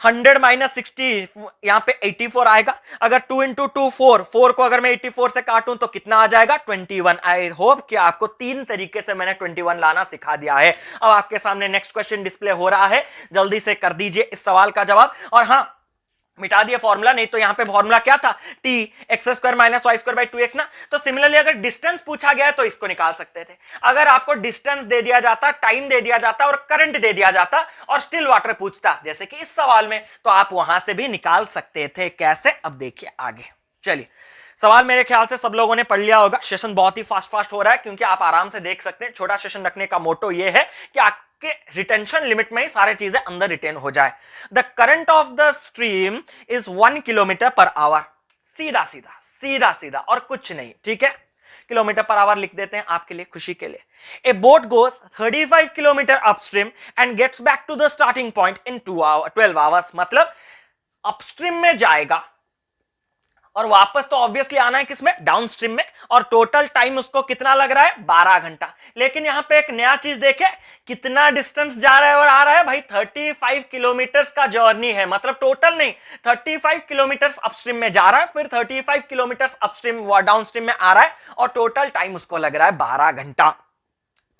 100 माइनस 60 यहां पे 84 आएगा। अगर 2 इंटू 2 4, 4 को अगर मैं 84 से काटूं तो कितना आ जाएगा? 21। आई होप कि आपको 3 तरीके से मैंने 21 लाना सिखा दिया है। अब आपके सामने नेक्स्ट क्वेश्चन डिस्प्ले हो रहा है, जल्दी से कर दीजिए इस सवाल का जवाब। और हां, मिटा दिया फॉर्मूला, नहीं तो यहां पे फॉर्मूला क्या था? T x square minus y square by 2x ना। तो सिमिलरली अगर डिस्टेंस पूछा गया है तो इसको निकाल सकते थे। अगर आपको डिस्टेंस दे दिया जाता, टाइम दे दिया जाता और करंट दे दिया जाता और स्टिल वाटर पूछता जैसे कि इस सवाल में, तो आप वहां से भी निकाल सकते थे। कैसे? अब देखिए आगे। चलिए, सवाल मेरे ख्याल से सब लोगों ने पढ़ लिया होगा। सेशन बहुत ही फास्ट हो रहा है क्योंकि आप आराम से देख सकते हैं। छोटा सेशन रखने का मोटो ये है कि आपके रिटेंशन लिमिट में ही सारी चीजें अंदर रिटेन हो जाए। The current of the stream is 1 kilometre per our. सीधा सीधा सीधा सीधा और कुछ नहीं, ठीक है। किलोमीटर पर आवर लिख देते हैं आपके लिए, खुशी के लिए। A boat goes 35 kilometre upstream and gets back to the starting point in 12 hours. मतलब अपस्ट्रीम में जाएगा और वापस तो ऑब्वियसली आना है किसमें? डाउनस्ट्रीम में। और टोटल टाइम उसको कितना लग रहा है? 12 घंटा। लेकिन यहां पे एक नया चीज देखे, कितना डिस्टेंस जा रहा है और आ रहा है भाई? 35 किलोमीटर्स का जर्नी है। मतलब टोटल नहीं, 35 किलोमीटर्स अपस्ट्रीम में जा रहा है, फिर 35 किलोमीटर्स अपस्ट्रीम व डाउनस्ट्रीम में आ रहा है, और टोटल टाइम उसको लग रहा है 12 घंटा।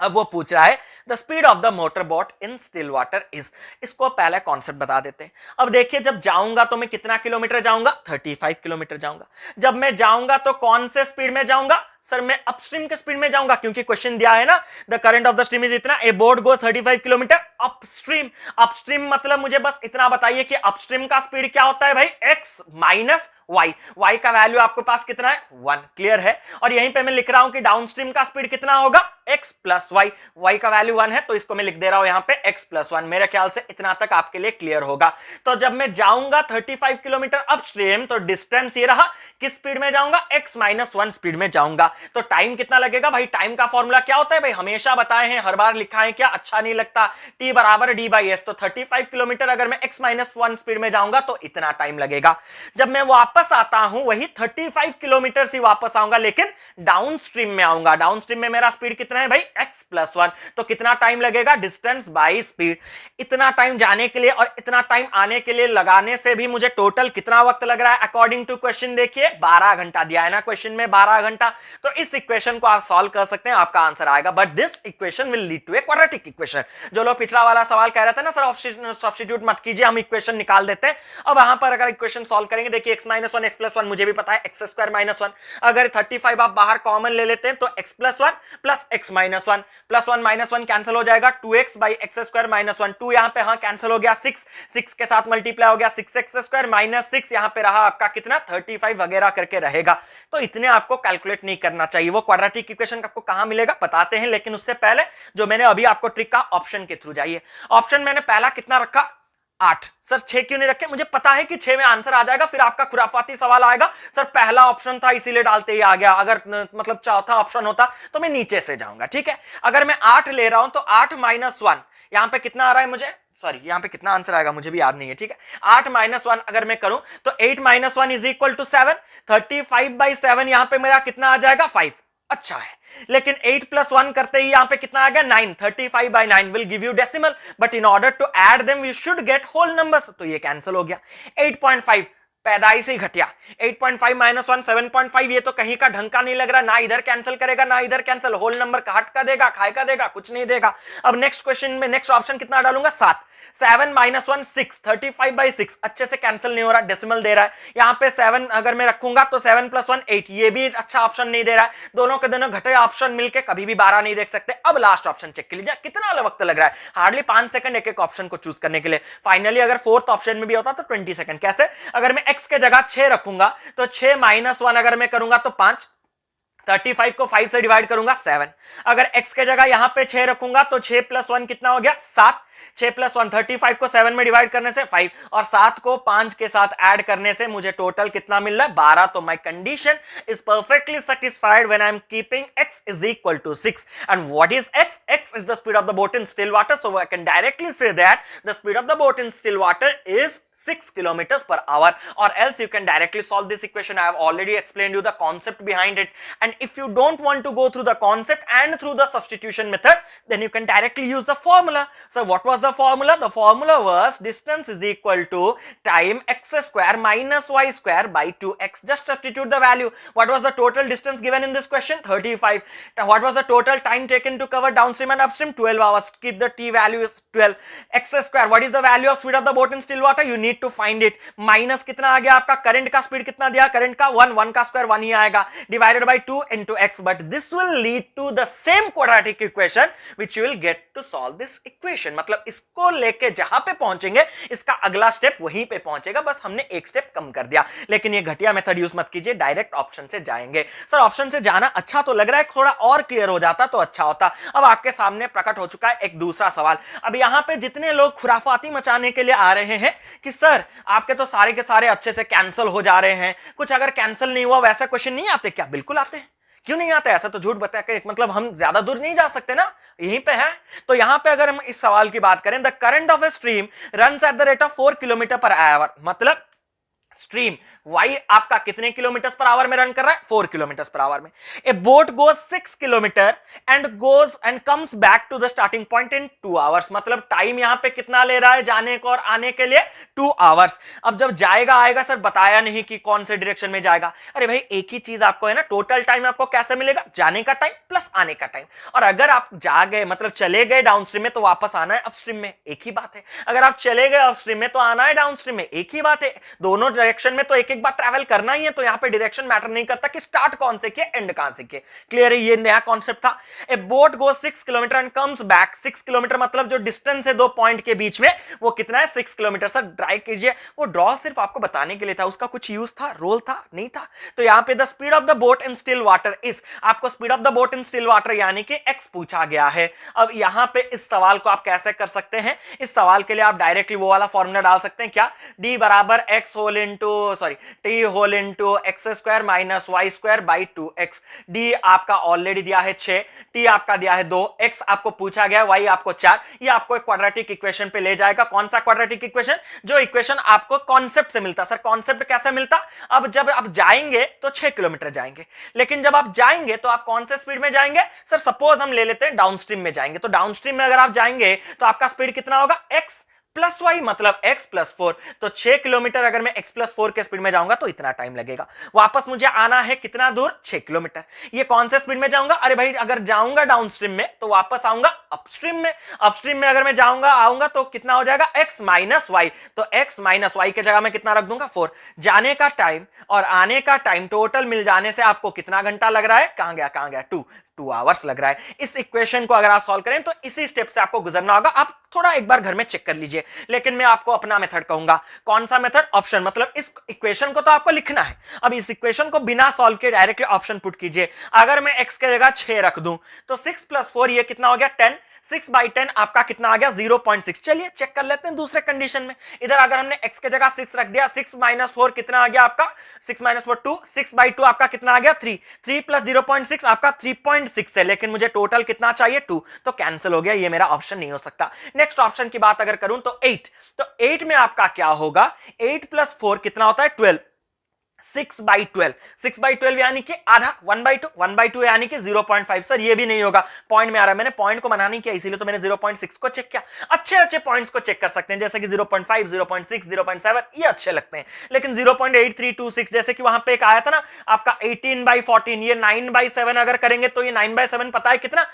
अब वो पूछ रहा है the speed of the motor boat in still water is. इसको पहले कॉन्सेप्ट बता देते हैं। अब देखिए, जब जाऊंगा तो मैं कितना किलोमीटर जाऊंगा? 35 किलोमीटर जाऊंगा। जब मैं जाऊंगा तो कौन से स्पीड में जाऊंगा? सर मैं अपस्ट्रीम के स्पीड में जाऊंगा, क्योंकि क्वेश्चन दिया है ना, the current of the stream is इतना, a boat goes 35 kilometre upstream. Upstream मतलब मुझे बस इतना बताइए कि अपस्ट्रीम का स्पीड क्या होता है भाई? X minus y. वाई का वैल्यू आपके पास कितना है? 1। क्लियर है। और यहीं पे मैं लिख रहा हूं कि डाउनस्ट्रीम का स्पीड कितना होगा? X plus y. वाई का वैल्यू 1 है तो इसको मैं लिख दे रहा हूं यहां पे एक्स प्लस 1। मेरे ख्याल से इतना तक आपके लिए क्लियर होगा। तो जब मैं जाऊंगा 35 किलोमीटर अपस्ट्रीम तो डिस्टेंस ये रहा, किस स्पीड में जाऊंगा? एक्स माइनस 1 स्पीड में जाऊंगा। तो टाइम कितना लगेगा भाई? टाइम का फॉर्मूला क्या होता है भाई? हमेशा बताए हैं, हर बार लिखा है, क्या अच्छा नहीं लगता? टी बराबर डी बाई एस। तो 35 किलोमीटर अगर मैं एक्स माइनस 1 स्पीड में जाऊंगा तो इतना टाइम लगेगा। जब मैं वापस आता हूं वही 35 किलोमीटर से वापस आऊंगा, लेकिन डाउन स्ट्रीम में आऊंगा। डाउन स्ट्रीम में मेरा स्पीड कितना है भाई? X plus 1। तो कितना टाइम लगेगा? Distance by speed. इतना टाइम जाने के लिए और इतना टाइम आने के लिए लगाने से भी मुझे टोटल कितना वक्त लग रहा है? अकॉर्डिंग टू क्वेश्चन देखिए 12 घंटा दिया है ना क्वेश्चन में, 12 घंटा। तो इस इक्वेशन को आप सॉल्व कर सकते हैं, आपका आंसर आएगा। But this equation will lead to a quadratic equation. जो लोग पिछला वाला सवाल कह रहे थे ना सर सब्स्टिट्यूट मत कीजिए, हम इक्वेशन निकाल देते हैं। अब यहां पर अगर इक्वेशन सॉल्व करेंगे, देखिए एक्स माइनस 1 एक्स प्लस 1 मुझे भी पता है, एक्स स्क्वायर माइनस 1। अगर 35 आप बाहर कॉमन ले लेते हैं तो x plus 1 plus x minus 1 plus 1 minus 1 cancel हो जाएगा, 2x by x square minus 1। 2 यहां पे हाँ कैंसिल हो गया, 6 के साथ मल्टीप्लाई हो गया, 6x स्क्वायर माइनस 6 यहां पे रहा आपका कितना? 35 वगैरह करके रहेगा। तो इतने आपको कैलकुलेट नहीं करना चाहिए। वो क्वाड्रेटिक इक्वेशन आपको कहां मिलेगा बताते हैं, लेकिन उससे पहले जो मैंने अभी आपको ट्रिक का, ऑप्शन के थ्रू जाइए। ऑप्शन मैंने पहला कितना रखा? 8। सर 6 क्यों नहीं रखे? मुझे पता है कि 6 में आंसर आ जाएगा, फिर आपका खुराफाती सवाल आएगा सर पहला ऑप्शन था इसीलिए डालते ही आ गया, अगर मतलब चौथा ऑप्शन होता तो मैं नीचे से जाऊंगा। ठीक है, अगर मैं 8 ले रहा हूं तो 8 माइनस 1 यहां पे कितना आ रहा है मुझे, सॉरी यहां पे कितना आंसर आएगा मुझे भी याद नहीं है। ठीक है, 8 माइनस 1 अगर मैं करूं तो 8 माइनस 1 इज इक्वल टू 7, 35/7 यहां पे मेरा कितना आ जाएगा 5। अच्छा है, लेकिन 8 प्लस 1 करते ही यहां पे कितना आ गया 9, 35/9 will give you decimal, but in order to add them we should get whole numbers, तो ये कैंसिल हो गया। 8.5 पैदाइश से ही घटिया, 8.5 माइनस 1 7.5, ये तो कहीं का ढंग का नहीं लग रहा, ना इधर कैंसिल करेगा ना इधर कैंसिल, होल नंबर काट का देगा खाए का देगा कुछ नहीं देगा। अब नेक्स्ट क्वेश्चन में नेक्स्ट ऑप्शन कितना डालूंगा 7, 7 माइनस 1 6, 35/6 अच्छे से कैंसिल नहीं हो रहा, डेसिमल दे रहा है। यहां पे 7 अगर मैं रखूंगा तो 7 प्लस 1 8, ये भी अच्छा ऑप्शन नहीं दे रहा है, दोनों के दोनों घटे ऑप्शन मिलके कभी भी 12 नहीं देख सकते। अब लास्ट ऑप्शन चेक कर लीजिए, कितना वक्त लग रहा है, हार्डली 5 सेकंड एक एक ऑप्शन को चूज करने के लिए। फाइनली अगर फोर्थ ऑप्शन में भी होता तो 20 सेकंड। कैसे, अगर मैं x के जगह 6 रखूंगा तो 6 माइनस 1 अगर मैं करूंगा तो 5, 35 को 5 से डिवाइड करूंगा 7, अगर x के जगह यहां पे 6 रखूंगा तो 6 प्लस 1 कितना हो गया 7, 6 प्लस 1 35 को 7 में डिवाइड करने से 5 और 7 को 5 के साथ ऐड करने से मुझे टोटल कितना मिल रहा है 12। तो my condition is perfectly satisfied when I am keeping x is equal to 6। And what is x? x is the speed of the boat in still water, so I can directly say that the speed of the boat in still water is 6 kilometers per hour, or else you can directly solve this equation. I have already explained you the concept behind it, and if you don't want to go through the concept and through the substitution method, then you can directly use the formula. So what was the formula? The formula was distance is equal to time x square minus y square by 2x. Just substitute the value. What was the total distance given in this question? 35. What was the total time taken to cover downstream and upstream? 12 hours. Keep the t value is 12. X square. What is the value of speed of the boat in still water? You need to find it. Minus कितना आ गया आपका, current का speed कितना दिया, current का 1 का square 1 ही आएगा, divided by 2 into x, but this will lead to the same quadratic equation which you will get to solve this equation. मतलब इसको लेके जहां पे पहुंचेंगे इसका अगला स्टेप वहीं पे पहुंचेगा, बस हमने एक स्टेप कम कर दिया। लेकिन ये घटिया मेथड यूज मत कीजिए, डायरेक्ट ऑप्शन से जाएंगे। सर ऑप्शन से जाना अच्छा तो लग रहा है, थोड़ा और क्लियर हो जाता तो अच्छा होता। अब आपके सामने प्रकट हो चुका है एक दूसरा सवाल। अब यहां पे जितने लोग खुराफाती मचाने के लिए आ रहे हैं कि सर आपके तो सारे के सारे अच्छे से कैंसिल हो जा रहे हैं, कुछ अगर कैंसिल नहीं हुआ वैसा क्वेश्चन नहीं आते क्या? बिल्कुल आते हैं, क्यों नहीं आते? ऐसा तो झूठ बता के मतलब हम ज्यादा दूर नहीं जा सकते ना, यहीं पे है। तो यहां पे अगर हम इस सवाल की बात करें, the current of a stream runs at the rate of 4 kilometre per our, मतलब स्ट्रीम y आपका कितने किलोमीटर पर आवर में रन कर रहा है 4 किलोमीटर पर आवर में। A boat goes 6 kilometre and comes back to the starting point in 2 hours, मतलब time यहां पे कितना ले रहा है जाने को और आने के लिए 2 आवर्स। अब जब जाएगा आएगा सर बताया नहीं कि कौन से डायरेक्शन में जाएगा। अरे भाई एक ही चीज आपको है ना, टोटल टाइम आपको कैसे मिलेगा, जाने का टाइम प्लस आने का टाइम। और अगर आप जा गए मतलब चले गए डाउनस्ट्रीम में तो वापस आना है अपस्ट्रीम में, एक ही बात है। अगर आप चले गए अपस्ट्रीम में तो आना है डाउनस्ट्रीम में, एक ही बात है। दोनों डायरेक्शन में तो एक एक बार ट्रैवल करना ही है, तो यहां पे डायरेक्शन मैटर नहीं करता कि स्टार्ट कौन से किए एंड कहां से किए। क्लियर है, ये नया कॉन्सेप्ट था। ए boat goes 6 kilometre and comes back, 6 kilometre मतलब जो डिस्टेंस है दो पॉइंट के बीच में वो कितना है 6 किलोमीटर। सर ड्राई कीजिए, वो ड्रॉ सिर्फ आपको बताने के लिए था, उसका कुछ यूज था, रोल था नहीं था। तो यहां पे the speed of the boat in still water is, आपको speed of the boat in still water यानी कि x पूछा गया है। अब यहां पे इस सवाल को आप कैसे कर सकते हैं, इस सवाल के लिए आप डायरेक्टली वो वाला फॉर्मूला डाल सकते हैं क्या, d बराबर x whole into t whole into x square minus y square by 2x। d आपका ऑलरेडी दिया है 6, t आपका दिया है 2, x आपको पूछा गया, y आपको 4। ये आपको एक क्वाड्रेटिक इक्वेशन पे ले जाएगा। कौन सा क्वाड्रेटिक इक्वेशन, जो इक्वेशन आपको कॉन्सेप्ट से मिलता। सर कॉन्सेप्ट कैसे मिलता, अब जब आप जाएंगे तो 6 किलोमीटर जाएंगे, लेकिन जब आप जाएंगे तो आप कौन से स्पीड में जाएंगे। सर सपोज हम ले लेते हैं डाउनस्ट्रीम में जाएंगे, तो डाउनस्ट्रीम में अगर आप जाएंगे तो आपका स्पीड कितना होगा x प्लस वाई मतलब x प्लस 4। तो 6 किलोमीटर अगर मैं x प्लस 4 के स्पीड में जाऊंगा तो इतना टाइम लगेगा। वापस मुझे आना है कितना दूर 6 किलोमीटर। ये कौन से स्पीड में जाऊंगा, अरे भाई अगर जाऊंगा डाउनस्ट्रीम में तो वापस आऊंगा अपस्ट्रीम में। अपस्ट्रीम में अगर मैं आऊंगा तो कितना हो जाएगा x माइनस वाई, तो x माइनस वाई के जगह मैं कितना रख दूंगा 4। जाने का टाइम और आने का टाइम टोटल मिल जाने से आपको कितना घंटा लग रहा है, कहां गया 2, 2 आवर्स लग रहा है। इस इक्वेशन को अगर आप सॉल्व करें तो इसी स्टेप से आपको गुजरना होगा। आप थोड़ा एक बार घर में चेक कर लीजिए, लेकिन मैं आपको अपना मेथड कहूंगा। कौन सा मेथड? ऑप्शन, मतलब इस इक्वेशन को तो आपको लिखना है। अब इस इक्वेशन को बिना सॉल्व किए डायरेक्टली ऑप्शन पुट कीजिए। अगर मैं x के जगह 6 रख दूं तो 6 + 4 ये कितना हो गया? 10। 6/10 आपका कितना आ गया? 0.6। चलिए चेक कर लेते हैं दूसरे कंडीशन में। इधर अगर हमने x के जगह 6 रख दिया, 6 - 4 कितना आ गया आपका? 6 - 4 2। 6/2 आपका कितना आ गया? 3। 3 + 0.6 आपका 3.6 है, लेकिन मुझे टोटल कितना चाहिए? 2। तो कैंसिल हो गया, ये मेरा ऑप्शन नहीं हो सकता। नेक्स्ट ऑप्शन की बात अगर करूं तो 8। तो 8 में आपका क्या होगा? 8 + 4 कितना होता है? 12। 6/12। 6/12 यानी कि आधा, 1/2। 1/2 यानी कि 0.5। सर ये भी नहीं होगा, पॉइंट में आ रहा है। मैंने पॉइंट को मना नहीं किया, इसीलिए तो मैंने 0.6 को चेक किया। अच्छे अच्छे पॉइंट्स को चेक कर सकते हैं, जैसे कि 0.5, 0.6, 0.7, ये अच्छे लगते हैं। लेकिन 0.8326 जैसे कि वहां पे एक आया था ना आपका 18/14, ये 9/7 अगर करेंगे तो ये 9/7 पता है कितना?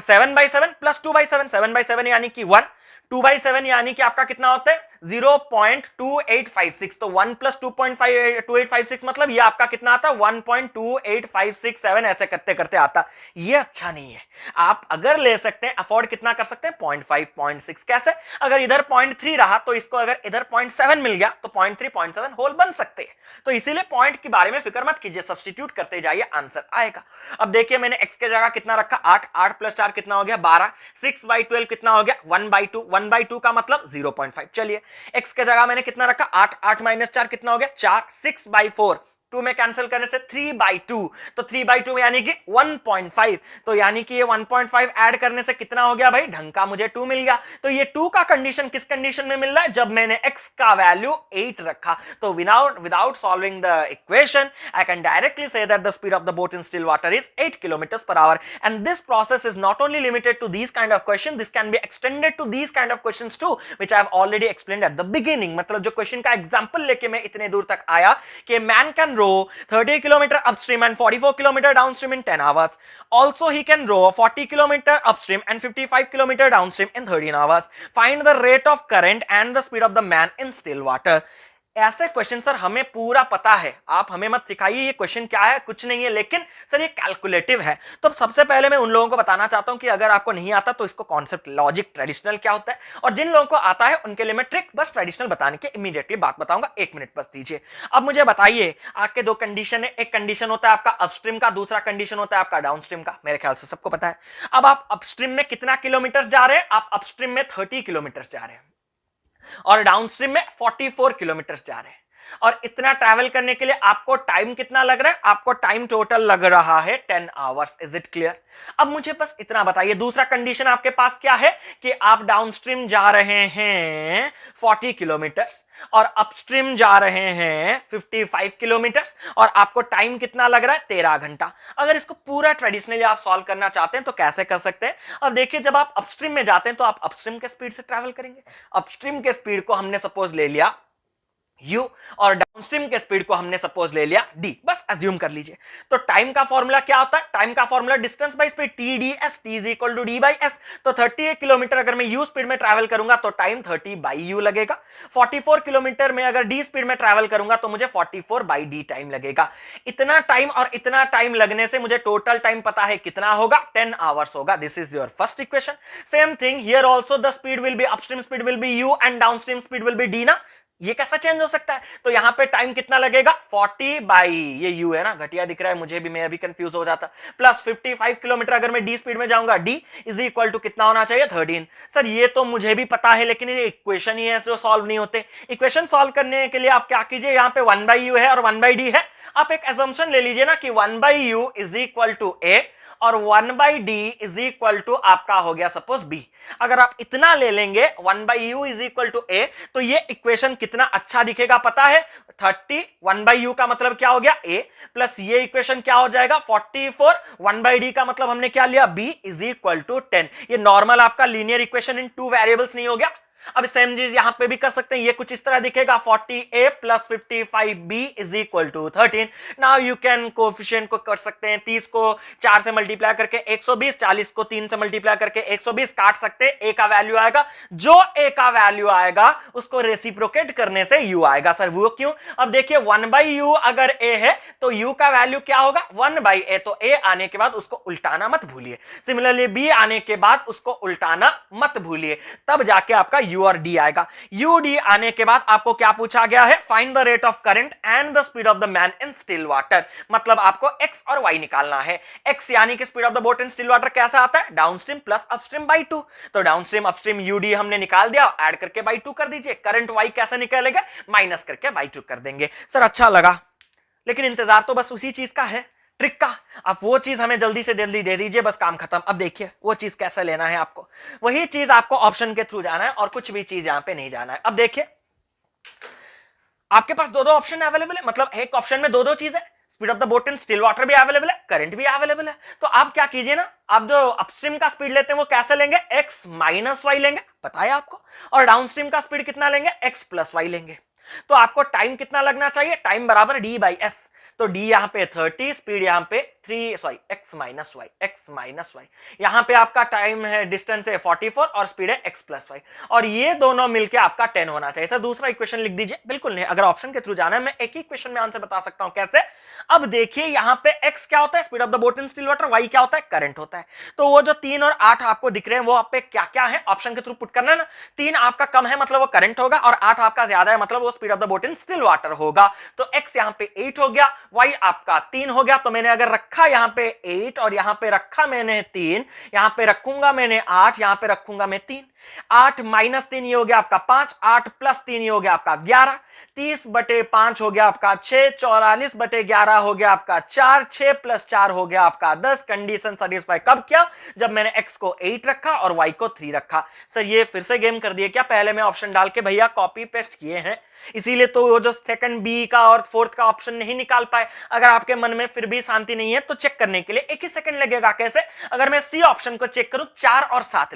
7/7 + 2/7। 7/7 यानी कि 1। 2/7 यानी कि आपका कितना होता है? 0.2856। तो 1 + 2.2856 मतलब ये आपका कितना आता है? 1.28567। ऐसे करते करते आता। ये अच्छा नहीं है। आप अगर ले सकते हैं, अफोर्ड कितना कर सकते हैं? 0.5, 0.6। कैसे? अगर इधर 0.3 रहा तो इसको अगर इधर 0.7 मिल गया तो 0.3, 0.7 होल बन सकते हैं। तो इसीलिए पॉइंट के बारे में फिक्र मत कीजिए, सब्स्टिट्यूट करते जाइए, आंसर आएगा। अब देखिए मैंने x के जगह कितना रखा? 8। 8 + 4 कितना हो गया? 12। 6/12 कितना हो गया? 1/2। 1/2 का मतलब 0.5। चलिए x के जगह मैंने कितना रखा? 8। 8 - 4 कितना हो गया? 4। 6/4 2 में कैंसिल करने से 3/2। तो 3/2 यानी कि 1.5। तो यानी कि ये 1.5 ऐड करने से कितना हो गया भाई? ढंग का मुझे 2 मिल गया। तो ये 2 का कंडीशन किस कंडीशन में मिल रहा है? जब मैंने x का वैल्यू 8 रखा। तो without solving the equation I can directly say that the speed of the boat in still water is 8 km/h. And this process is not only limited to these kind of questions, this can be extended to these kind of questions too, which I have already explained at the beginning. मतलब जो question का example लेके मैं इतने दूर तक आया कि man can row 30 km upstream and 44 km downstream in 10 hours. Also, he can row 40 km upstream and 55 km downstream in 13 hours. Find the rate of current and the speed of the man in still water. ऐसे question sir हमें पूरा पता है, आप हमें मत सिखाइए ये क्वेश्चन क्या है, कुछ नहीं है, लेकिन सर ये कैलकुलेटिव है। तो सबसे पहले मैं उन लोगों को बताना चाहता हूं कि अगर आपको नहीं आता तो इसको कॉन्सेप्ट, लॉजिक, ट्रेडिशनल क्या होता है, और जिन लोगों को आता है उनके लिए मैं ट्रिक बस ट्रेडिशनल बताने के इमीडिएटली बात बताऊंगा। 1 मिनट बस दीजिए। अब मुझे बताइए, आपके 2 कंडीशन है। एक कंडीशन होता है आपका अपस्ट्रीम का, दूसरा कंडीशन होता है आपका डाउनस्ट्रीम का। मेरे ख्याल से सबको पता है। अब आप अपस्ट्रीम में कितना किलोमीटर जा रहे हैं? आप अपस्ट्रीम में 30 किलोमीटर जा रहे हैं और डाउनस्ट्रीम में 44 किलोमीटर जा रहे हैं। और इतना ट्रैवल करने के लिए आपको टाइम कितना लग रहा है? आपको टाइम टोटल लग रहा है 10 आवर्स। Is it clear? अब मुझे बस इतना बताइए, दूसरा कंडीशन आपके पास क्या है कि आप डाउनस्ट्रीम जा रहे हैं 40 किलोमीटर और अपस्ट्रीम जा रहे हैं 55 किलोमीटर और आपको टाइम कितना लग रहा है? 13 घंटा। अगर इसको पूरा ट्रेडिशनली आप सॉल्व करना चाहते हैं तो कैसे कर सकते हैं? अब देखिए, जब आप अपस्ट्रीम में जाते हैं तो आप अपस्ट्रीम के स्पीड से ट्रैवल करेंगे। अपस्ट्रीम के स्पीड को हमने सपोज ले लिया u और डाउनस्ट्रीम के स्पीड को हमने सपोज ले लिया d। बस अज्यूम कर लीजिए। तो टाइम का फॉर्मूला क्या होता है? टाइम का formula distance by speed, TDS, T is equal to D/S। तो 38 किलोमीटर अगर मैं u स्पीड में ट्रैवल करूंगा तो टाइम 30/u लगेगा। 44 किलोमीटर में अगर d स्पीड में ट्रैवल करूंगा तो मुझे 44/d टाइम लगेगा। इतना टाइम और इतना टाइम लगने से मुझे टोटल टाइम पता है कितना होगा? 10 आवर्स होगा। This is your first equation. Same thing here also, the speed will be, upstream speed will be u and downstream speed will be d ना। ये कैसा चेंज हो सकता है? तो यहां पे टाइम कितना लगेगा? 40 बाई, ये u है ना, घटिया दिख रहा है मुझे भी, मैं अभी कंफ्यूज हो जाता, प्लस 55 किलोमीटर अगर मैं d स्पीड में जाऊंगा, d इज इक्वल टू कितना होना चाहिए? 13। सर ये तो मुझे भी पता है, लेकिन ये इक्वेशन ही है जो सॉल्व नहीं होते। इक्वेशन सॉल्व करने के लिए आप क्या कीजिए, यहाँ पे 1/u है और 1/d है। आप एक assumption ले लीजिए ना कि 1/u is equal to a और 1/d इज इक्वल टू आपका हो गया सपोज b। अगर आप इतना ले लेंगे 1/u is equal to a, तो ये इक्वेशन कितना अच्छा दिखेगा पता है? 30, 1/u का मतलब क्या हो गया? a, प्लस ये इक्वेशन क्या हो जाएगा? 44, 1/d का मतलब हमने क्या लिया? b is equal to 10। ये नॉर्मल आपका लीनियर इक्वेशन इन 2 वेरिएबल्स नहीं हो गया? अब सेम चीज यहां पे भी कर सकते हैं, ये कुछ इस तरह दिखेगा 40a plus 55b is equal to 13। Now you can coefficient को कर सकते हैं, 30 को 4 से मल्टीप्लाई करके 120, 40 को 3 से मल्टीप्लाई करके 120 काट सकते हैं, a का वैल्यू आएगा, जो a का वैल्यू आएगा उसको रेसिप्रोकेट करने से u आएगा। सर वो क्यों? अब देखिए 1/u अगर a है तो u का वैल्यू क्या होगा 1/a, तो a आने के बाद उसको उल्टाना मत भूलिए। सिमिलरली b आने के बाद उसको उल्टाना मत भूलिए, तब जाके आपका u और d आएगा। ud आने के बाद आपको क्या पूछा गया है, find the rate of current and the speed of the man in still water, मतलब आपको x और y निकालना है। x यानी कि speed of the boat in still water कैसा आता है, डाउनस्ट्रीम प्लस अपस्ट्रीम बाई 2, तो डाउनस्ट्रीम अपस्ट्रीम ud हमने निकाल दिया, ऐड करके बाई 2 कर दीजिए। करंट y कैसे निकालेंगे, माइनस करके बाई 2 कर देंगे। सर अच्छा लगा, लेकिन इंतजार तो बस उसी चीज का है, ट्रिक का। आप वो चीज हमें जल्दी से जल्दी दे दीजिए, बस काम खत्म। अब देखिए वो चीज कैसे लेना है आपको, वही चीज आपको ऑप्शन के थ्रू जाना है और कुछ भी चीज यहां पे नहीं जाना है। अब देखिए आपके पास दो ऑप्शन अवेलेबल है, मतलब एक ऑप्शन में दो चीज है, speed of the boat in still water भी अवेलेबल है, करंट भी अवेलेबल है। तो आप क्या कीजिए ना, आप जो अपस्ट्रीम का स्पीड लेते हैं वो कैसे लेंगे, x माइनस वाई लेंगे, पता है आपको, और डाउनस्ट्रीम का स्पीड कितना लेंगे, x प्लस वाई लेंगे। तो आपको टाइम कितना लगना चाहिए, टाइम बराबर d बाई एस, तो d यहां पे 30, स्पीड यहां पे x माइनस वाई, यहां पे आपका टाइम है, डिस्टेंस है 44 और स्पीड है x प्लस वाई, और ये दोनों मिलके आपका 10 होना चाहिए। सर दूसरा इक्वेशन लिख दीजिए, बिल्कुल नहीं, अगर ऑप्शन के थ्रू जाना है मैं एक ही इक्वेशन में आंसर बता सकता हूं, कैसे। अब देखिए यहां पे x क्या होता है, speed of the boat in still water, y क्या होता है, करंट होता है। तो वो जो 3 और 8 आपको दिख रहे हैं वो आप पे क्या क्या है, ऑप्शन के थ्रू पुट करना है ना। 3 आपका कम है मतलब वो करंट होगा, और 8 आपका ज्यादा है मतलब वो speed of the boat in still water होगा। तो x यहां पे 8 हो गया, y आपका 3 हो गया। तो मैंने अगर रखा यहां पे 8 और यहां पे रखा मैंने 3, यहां पे रखूंगा मैंने 8, यहां पे रखूंगा मैं 3, 8 माइनस 3 ये हो गया आपका 5, 8 प्लस 3 ये हो गया आपका 11, 30/5 हो गया आपका 6, 44/11 हो गया आपका 4, 6 प्लस 4 हो गया आपका 10। कंडीशन सेटिस्फाई कब किया, जब मैंने x को 8 रखा और y को 3 रखा। सर ये फिर से गेम कर दिए क्या, पहले मैं ऑप्शन डाल के भैया कॉपी पेस्ट किए हैं, इसीलिए तो वो जो सेकंड बी का और फोर्थ का ऑप्शन नहीं निकाल पाए। अगर आपके मन में फिर भी शांति नहीं है तो चेक करने के लिए 1 ही सेकंड लगेगा। कैसे, अगर मैं सी ऑप्शन को चेक करूं 4 और 7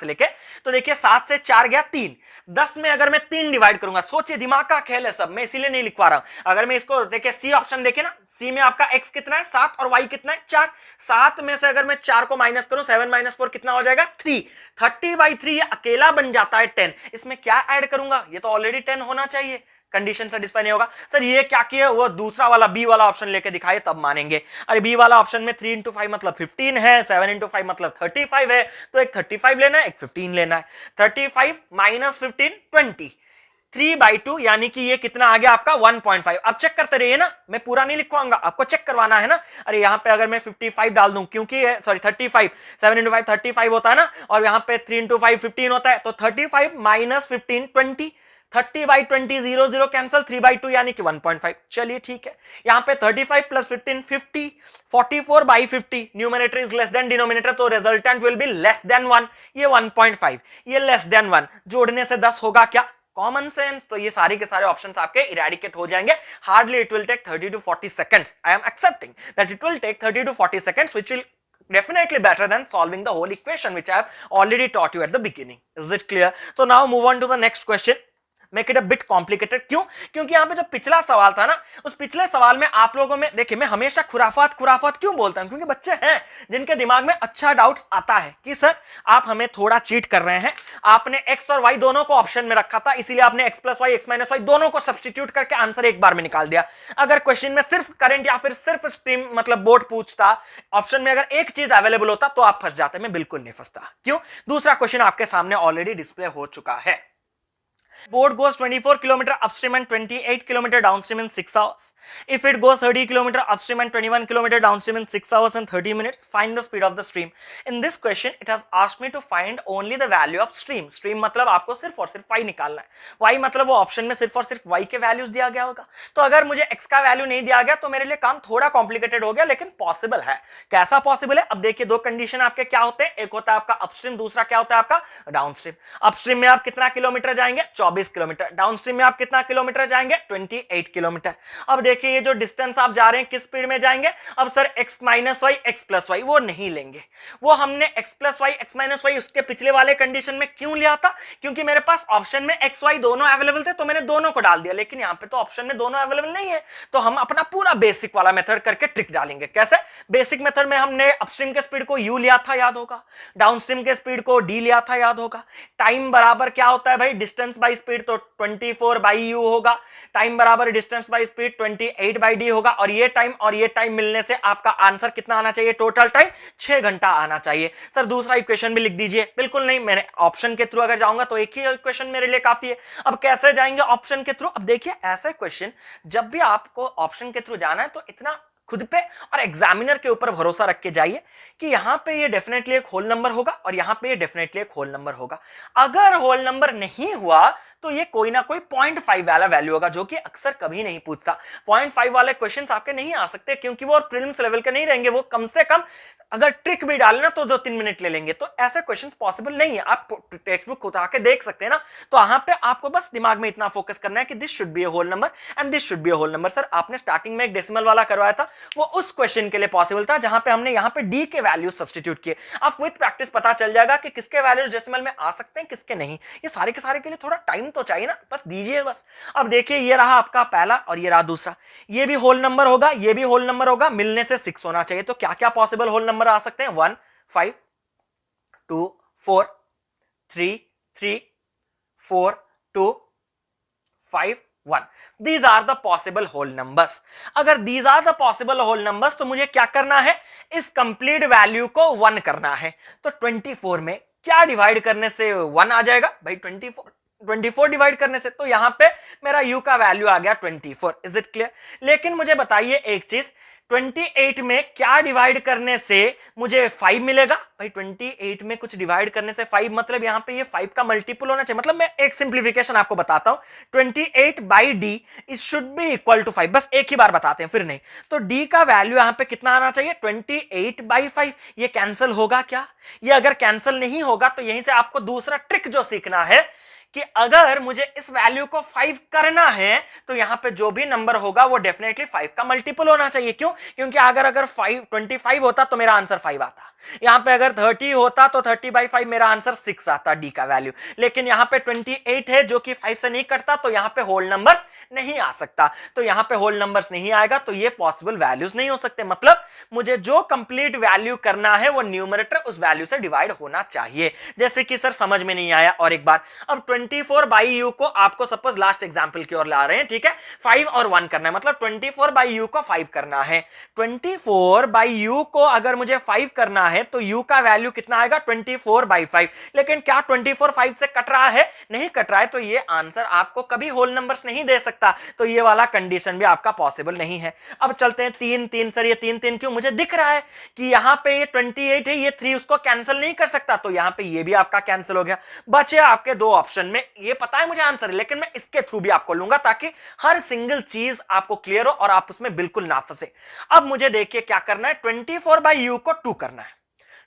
लेके, तो देखिए 7 से 4 गया 3, 10 में अगर मैं 3 डिवाइड करूंगा, सोचिए दिमाग का खेल है सब, मैं इसीलिए नहीं लिखवा रहा हूं। अगर मैं इसको देखिए सी ऑप्शन देखे ना, सी में आपका x कितना है 7 और y कितना है 4, 7 में से अगर मैं 4 को माइनस करूं 7 माइनस 4 कितना हो जाएगा 3, 30/3 अकेला बन जाता है 10। इसमें क्या ऐड करूंगा, ये तो ऑलरेडी 10 होना चाहिए, कंडीशन सेटिस्फाई नहीं होगा। सर ये क्या किया, वो दूसरा वाला बी वाला ऑप्शन लेके दिखाए तब मानेंगे। अरे बी वाला ऑप्शन में 3 into 5 मतलब 15 है, 7 into 5 मतलब 35 है, तो एक 35 लेना है, एक 15 लेना है। 35 माइनस 15 20, 3/2 यानी कि ये कितना आ गया आपका 1.5। अब चेक करते रहिए ना, मैं पूरा नहीं लिखवाऊंगा, आपको चेक करवाना है ना। अरे यहाँ पे अगर मैं 55 डाल दूं, क्योंकि सॉरी 35, 7 into 5 35 होता है ना, और यहाँ पे 3 into 5 15 होता है, तो 35 माइनस 15 20, 30/20 0 0 कैंसिल, 3/2 यानी कि 1.5। चलिए ठीक है, यहाँ पे 35 प्लस 15 50, 44/50, numerator is less than denominator, तो resultant will be less than 1, ये 1.5, ये लेस देन 1, जोड़ने से 10 होगा क्या, कॉमन सेंस। तो ये सारे के सारे ऑप्शंस आपके इरेडिकेट हो जाएंगे। Hardly it will take 30 to 40 seconds. I am accepting that it will take 30 to 40 seconds, which will definitely better than solving the whole equation which I have already taught you at the beginning. Is it clear? So now move on to the next question. Make it a bit complicated, क्यों, क्योंकि यहाँ पे जो पिछला सवाल था ना, उस पिछले सवाल में आप लोगों में देखिए, मैं हमेशा खुराफात क्यों बोलता हूं, क्योंकि बच्चे हैं जिनके दिमाग में अच्छा डाउट्स आता है कि सर आप हमें थोड़ा चीट कर रहे हैं, आपने x और y दोनों को ऑप्शन में रखा था, इसीलिए आपने x plus y x minus y दोनों को सब्सटीट्यूट करके आंसर एक बार में निकाल दिया। अगर क्वेश्चन में सिर्फ करंट या फिर सिर्फ स्ट्रीम मतलब बोर्ड पूछता, ऑप्शन में अगर एक चीज अवेलेबल होता तो आप फंस जाते। मैं बिल्कुल नहीं फंसता, क्यों, दूसरा क्वेश्चन आपके सामने ऑलरेडी डिस्प्ले हो चुका है। Boat goes 24 km upstream and 28 km downstream in 6 hours. If it goes 30 km upstream and 21 km downstream in 6 hours and 30 minutes, find the speed of the stream. In this question, it has asked me to find only the value of stream. Stream मतलब आपको सिर्फ और सिर्फ y निकालना है। y मतलब वो option में सिर्फ और सिर्फ y के वैल्यूज दिया गया होगा। तो अगर मुझे x का वैल्यू नहीं दिया गया तो मेरे लिए काम थोड़ा कॉम्प्लिकेटेड हो गया, लेकिन पॉसिबल है। कैसा पॉसिबल है? अब देखिए, दो कंडीशन आपके क्या होते हैं, एक होता है आपका अपस्ट्रीम, दूसरा क्या होता है आपका डाउनस्ट्रीम। अपस्ट्रीम में आप कितना किलोमीटर जाएंगे? 24 किलोमीटर। डाउनस्ट्रीम में आप कितना किलोमीटर जाएंगे? 28 किलोमीटर। अब देखिए ये जो डिस्टेंस आप जा रहे हैं किस स्पीड में जाएंगे? अब sir x minus y x plus y वो नहीं लेंगे, वो हमने x plus y x minus y उसके पिछले वाले कंडीशन में क्यों लिया था? क्योंकि मेरे पास ऑप्शन में एक्स वाई दोनों अवेलेबल थे तो मैंने दोनों को डाल दिया, लेकिन यहां पे तो ऑप्शन में दोनों अवेलेबल नहीं है, तो हम अपना पूरा बेसिक वाला मेथड करके ट्रिक डालेंगे। कैसे? बेसिक मेथड में हमने अपस्ट्रीम के स्पीड को u लिया था, याद होगा, डाउनस्ट्रीम के स्पीड को d लिया था, याद होगा। टाइम बराबर क्या होता है भाई? डिस्टेंस बाय स्पीड, तो 24 बाई u होगा, टाइम बराबर distance by speed 28 by d होगा, और ये टाइम मिलने से आपका आंसर कितना आना चाहिए? टोटल टाइम 6 घंटा आना चाहिए। सर दूसरा इक्वेशन भी लिख दीजिए। बिल्कुल नहीं, मैंने ऑप्शन के थ्रू अगर जाऊंगा तो एक ही इक्वेशन मेरे लिए काफी है। अब कैसे जाएंगे ऑप्शन के थ्रू? अब देखिए ऐसा क्वेश्चन जब भी आपको ऑप्शन के थ्रू जाना है तो इतना खुद पे और एग्जामिनर के ऊपर भरोसा रख के जाइए कि यहां पे ये डेफिनेटली एक होल नंबर होगा और यहां पे ये डेफिनेटली एक होल नंबर होगा। अगर होल नंबर नहीं हुआ तो ये कोई ना कोई 0.5 वाला वैल्यू होगा, जो कि अक्सर कभी नहीं पूछता। 0.5 वाले क्वेश्चंस आपके नहीं आ सकते क्योंकि वो प्रीलिम्स लेवल के नहीं रहेंगे, वो कम से कम अगर ट्रिक भी डालना तो 2-3 मिनट ले लेंगे, तो ऐसे क्वेश्चंस पॉसिबल नहीं है। आप टेक्स्ट बुक उठा के देख सकते हैं ना, तो यहाँ पे आपको बस दिमाग में इतना फोकस करना है कि this should be a whole number and this should be a whole number. Sir आपने स्टार्टिंग में एक डेसिमल वाला करवाया था, वो उस क्वेश्चन के लिए पॉसिबल था जहां पे हमने यहाँ पे डी के वैल्यूज सब्स्टिट्यूट किए। आप विद प्रैक्टिस पता चल जाएगा कि किसके वैल्यूज डेसिमल में आ सकते हैं किसके नहीं। ये सारे के सारे के लिए थोड़ा टाइम तो चाहिए ना, बस दीजिए बस। अब देखिए ये रहा आपका पहला और ये रहा दूसरा, ये भी होल नंबर होगा, ये भी होल नंबर होगा, मिलने से 6 होना चाहिए। तो क्या क्या पॉसिबल होल नंबर आ सकते हैं? 1 5 2 4 3 3 4 2 5 1। These are the possible whole numbers। अगर these are the possible whole numbers तो मुझे क्या करना है? इस कंप्लीट वैल्यू को 1 करना है। तो 24 में क्या डिवाइड करने से 1 आ जाएगा भाई? 24 डिवाइड करने से, तो यहां पे मेरा u का वैल्यू आ गया 24। Is it clear? लेकिन मुझे बताइए एक चीज, 28 में क्या डिवाइड करने से मुझे 5 मिलेगा? भाई 28 में कुछ डिवाइड करने से 5 मतलब यहां पे ये 5 का मल्टीपल होना चाहिए। मतलब मैं एक सिंप्लीफिकेशन आपको बताता हूं, 28 by D is should be equal to 5। बस एक ही बार बताते हैं फिर नहीं। तो डी का वैल्यू यहां पे कितना आना चाहिए? 28 बाई 5। ये कैंसिल होगा क्या? ये अगर कैंसिल नहीं होगा तो यहीं से आपको दूसरा ट्रिक जो सीखना है कि अगर मुझे इस वैल्यू को 5 करना है तो यहां पे जो भी नंबर होगा वो डेफिनेटली 5 का मल्टीपल होना चाहिए। क्यों? क्योंकि अगर 25 होता तो मेरा आंसर 5 आता, यहां पे अगर 30 होता तो 30 बाई 5 मेरा आंसर 6 आता डी का वैल्यू। लेकिन यहां पे 28 है जो कि 5 से नहीं करता, तो यहां पे होल नंबर्स नहीं आ सकता। तो यहां पे होल नंबर्स नहीं आएगा तो ये पॉसिबल वैल्यूज नहीं हो सकते। मतलब मुझे जो कंप्लीट वैल्यू करना है वो न्यूमरेटर उस वैल्यू से डिवाइड होना चाहिए। जैसे कि सर समझ में नहीं आया और एक बार, अब 24 बाई यू को आपको सपोज लास्ट एग्जांपल की ओर ला रहे हैं, ठीक है, 5 और 1 करना है, मतलब 24 बाई यू को 5 करना है। 24 बाई यू को अगर मुझे 5 करना है तो यू का वैल्यू कितना आएगा? 24 बाई 5। लेकिन क्या 24 5 से कट रहा है? नहीं कट रहा है, तो ये आंसर आपको कभी होल नंबर्स नहीं दे सकता। तो ये वाला कंडीशन भी आपका पॉसिबल नहीं है। अब चलते हैं 3 3। सर ये 3 3 क्यों? मुझे दिख रहा है कि यहां पे ये 28 है, ये 3 उसको कैंसिल नहीं कर सकता, तो यहां पे ये भी आपका कैंसिल हो गया। बचे आपके दो ऑप्शन में, ये पता है मुझे आंसर, लेकिन मैं इसके थ्रू भी आपको लूंगा ताकि हर सिंगल चीज आपको क्लियर हो और आप उसमें बिल्कुल ना फंसे। अब मुझे देखिए क्या करना है, 24 बाई यू को 2 करना है।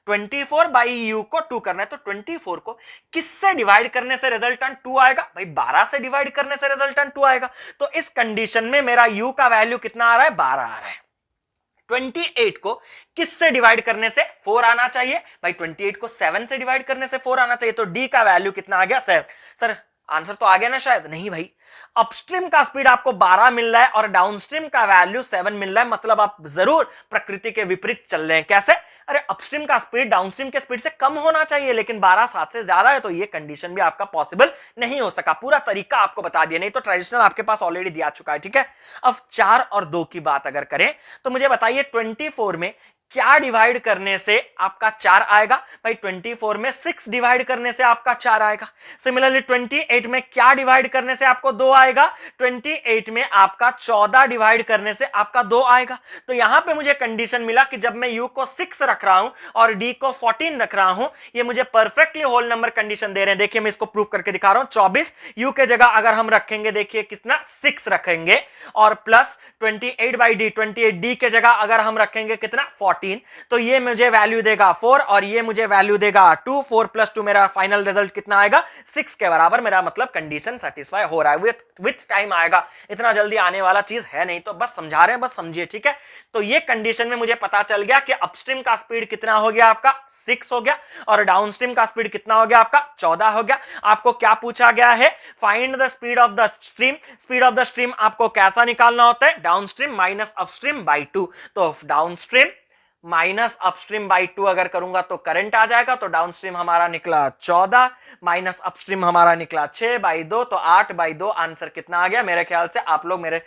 24 बाई यू को 2 करना है, तो 24 को किससे डिवाइड करने से रिजल्टेंट 2 आएगा? भाई 12 से डिवाइड करने से रिजल्टेंट 2 आएगा। तो इस कंडीशन में मेरा यू का वैल्यू कितना आ रहा है? 12 आ रहा है। 28 को किससे डिवाइड करने से 4 आना चाहिए? भाई 28 को 7 से डिवाइड करने से 4 आना चाहिए। तो डी का वैल्यू कितना आ गया? 7। सर आंसर तो आ गया ना शायद? नहीं भाई, अपस्ट्रीम का स्पीड आपको 12 मिल रहा है और डाउनस्ट्रीम का वैल्यू 7 मिल रहा है, मतलब आप जरूर प्रकृति के विपरीत चल रहे हैं। कैसे? अरे अपस्ट्रीम का स्पीड डाउनस्ट्रीम के स्पीड से कम होना चाहिए, लेकिन 12 7 से ज्यादा है, तो ये कंडीशन भी आपका पॉसिबल नहीं हो सका। पूरा तरीका आपको बता दिया, नहीं तो ट्रेडिशनल आपके पास ऑलरेडी दिया चुका है, ठीक है। अब 4 और 2 की बात अगर करें तो मुझे बताइए 24 में क्या डिवाइड करने से आपका 4 आएगा? भाई 24 में 6 डिवाइड करने से आपका 4 आएगा। सिमिलरली 28 में क्या डिवाइड करने से आपको 2 आएगा? 28 में आपका 14 डिवाइड करने से आपका 2 आएगा। तो यहां पे मुझे कंडीशन मिला कि जब मैं u को 6 रख रहा हूं और d को 14 रख रहा हूं, ये मुझे परफेक्टली होल नंबर कंडीशन दे रहे हैं। देखिए मैं इसको प्रूव करके दिखा रहा हूं। 24 u के जगह अगर हम रखेंगे, देखिए कितना 6 रखेंगे, और प्लस 28 बाई डी, 28 d के जगह अगर हम रखेंगे कितना 14। 14, तो ये मुझे वैल्यू देगा 4 और ये मुझे वैल्यू देगा 2। 4 + 2 मेरा फाइनल रिजल्ट कितना आएगा, 6 के बराबर। मेरा मतलब कंडीशन सेटिस्फाई हो रहा है। विथ टाइम आएगा, इतना जल्दी आने वाला चीज है नहीं, तो बस समझा रहे हैं, बस समझिए, ठीक है। तो ये कंडीशन में मुझे पता चल गया कि अपस्ट्रीम का स्पीड कितना हो गया आपका 6 हो गया, और डाउनस्ट्रीम का स्पीड कितना हो गया आपका 14 हो गया। आपको क्या पूछा गया है, find the speed of the stream. Speed of the stream आपको कैसा निकालना होता है, डाउनस्ट्रीम माइनस अपस्ट्रीम बाई 2। तो डाउनस्ट्रीम माइनस अपस्ट्रीम बाई 2 अगर करूंगा तो करंट आ जाएगा, तो डाउनस्ट्रीम हमारा निकला 14 माइनस अपस्ट्रीम हमारा निकला 6 बाई 2, तो 8 बाई 2 आंसर कितना आ गया। मेरे ख्याल से आप लोग मेरे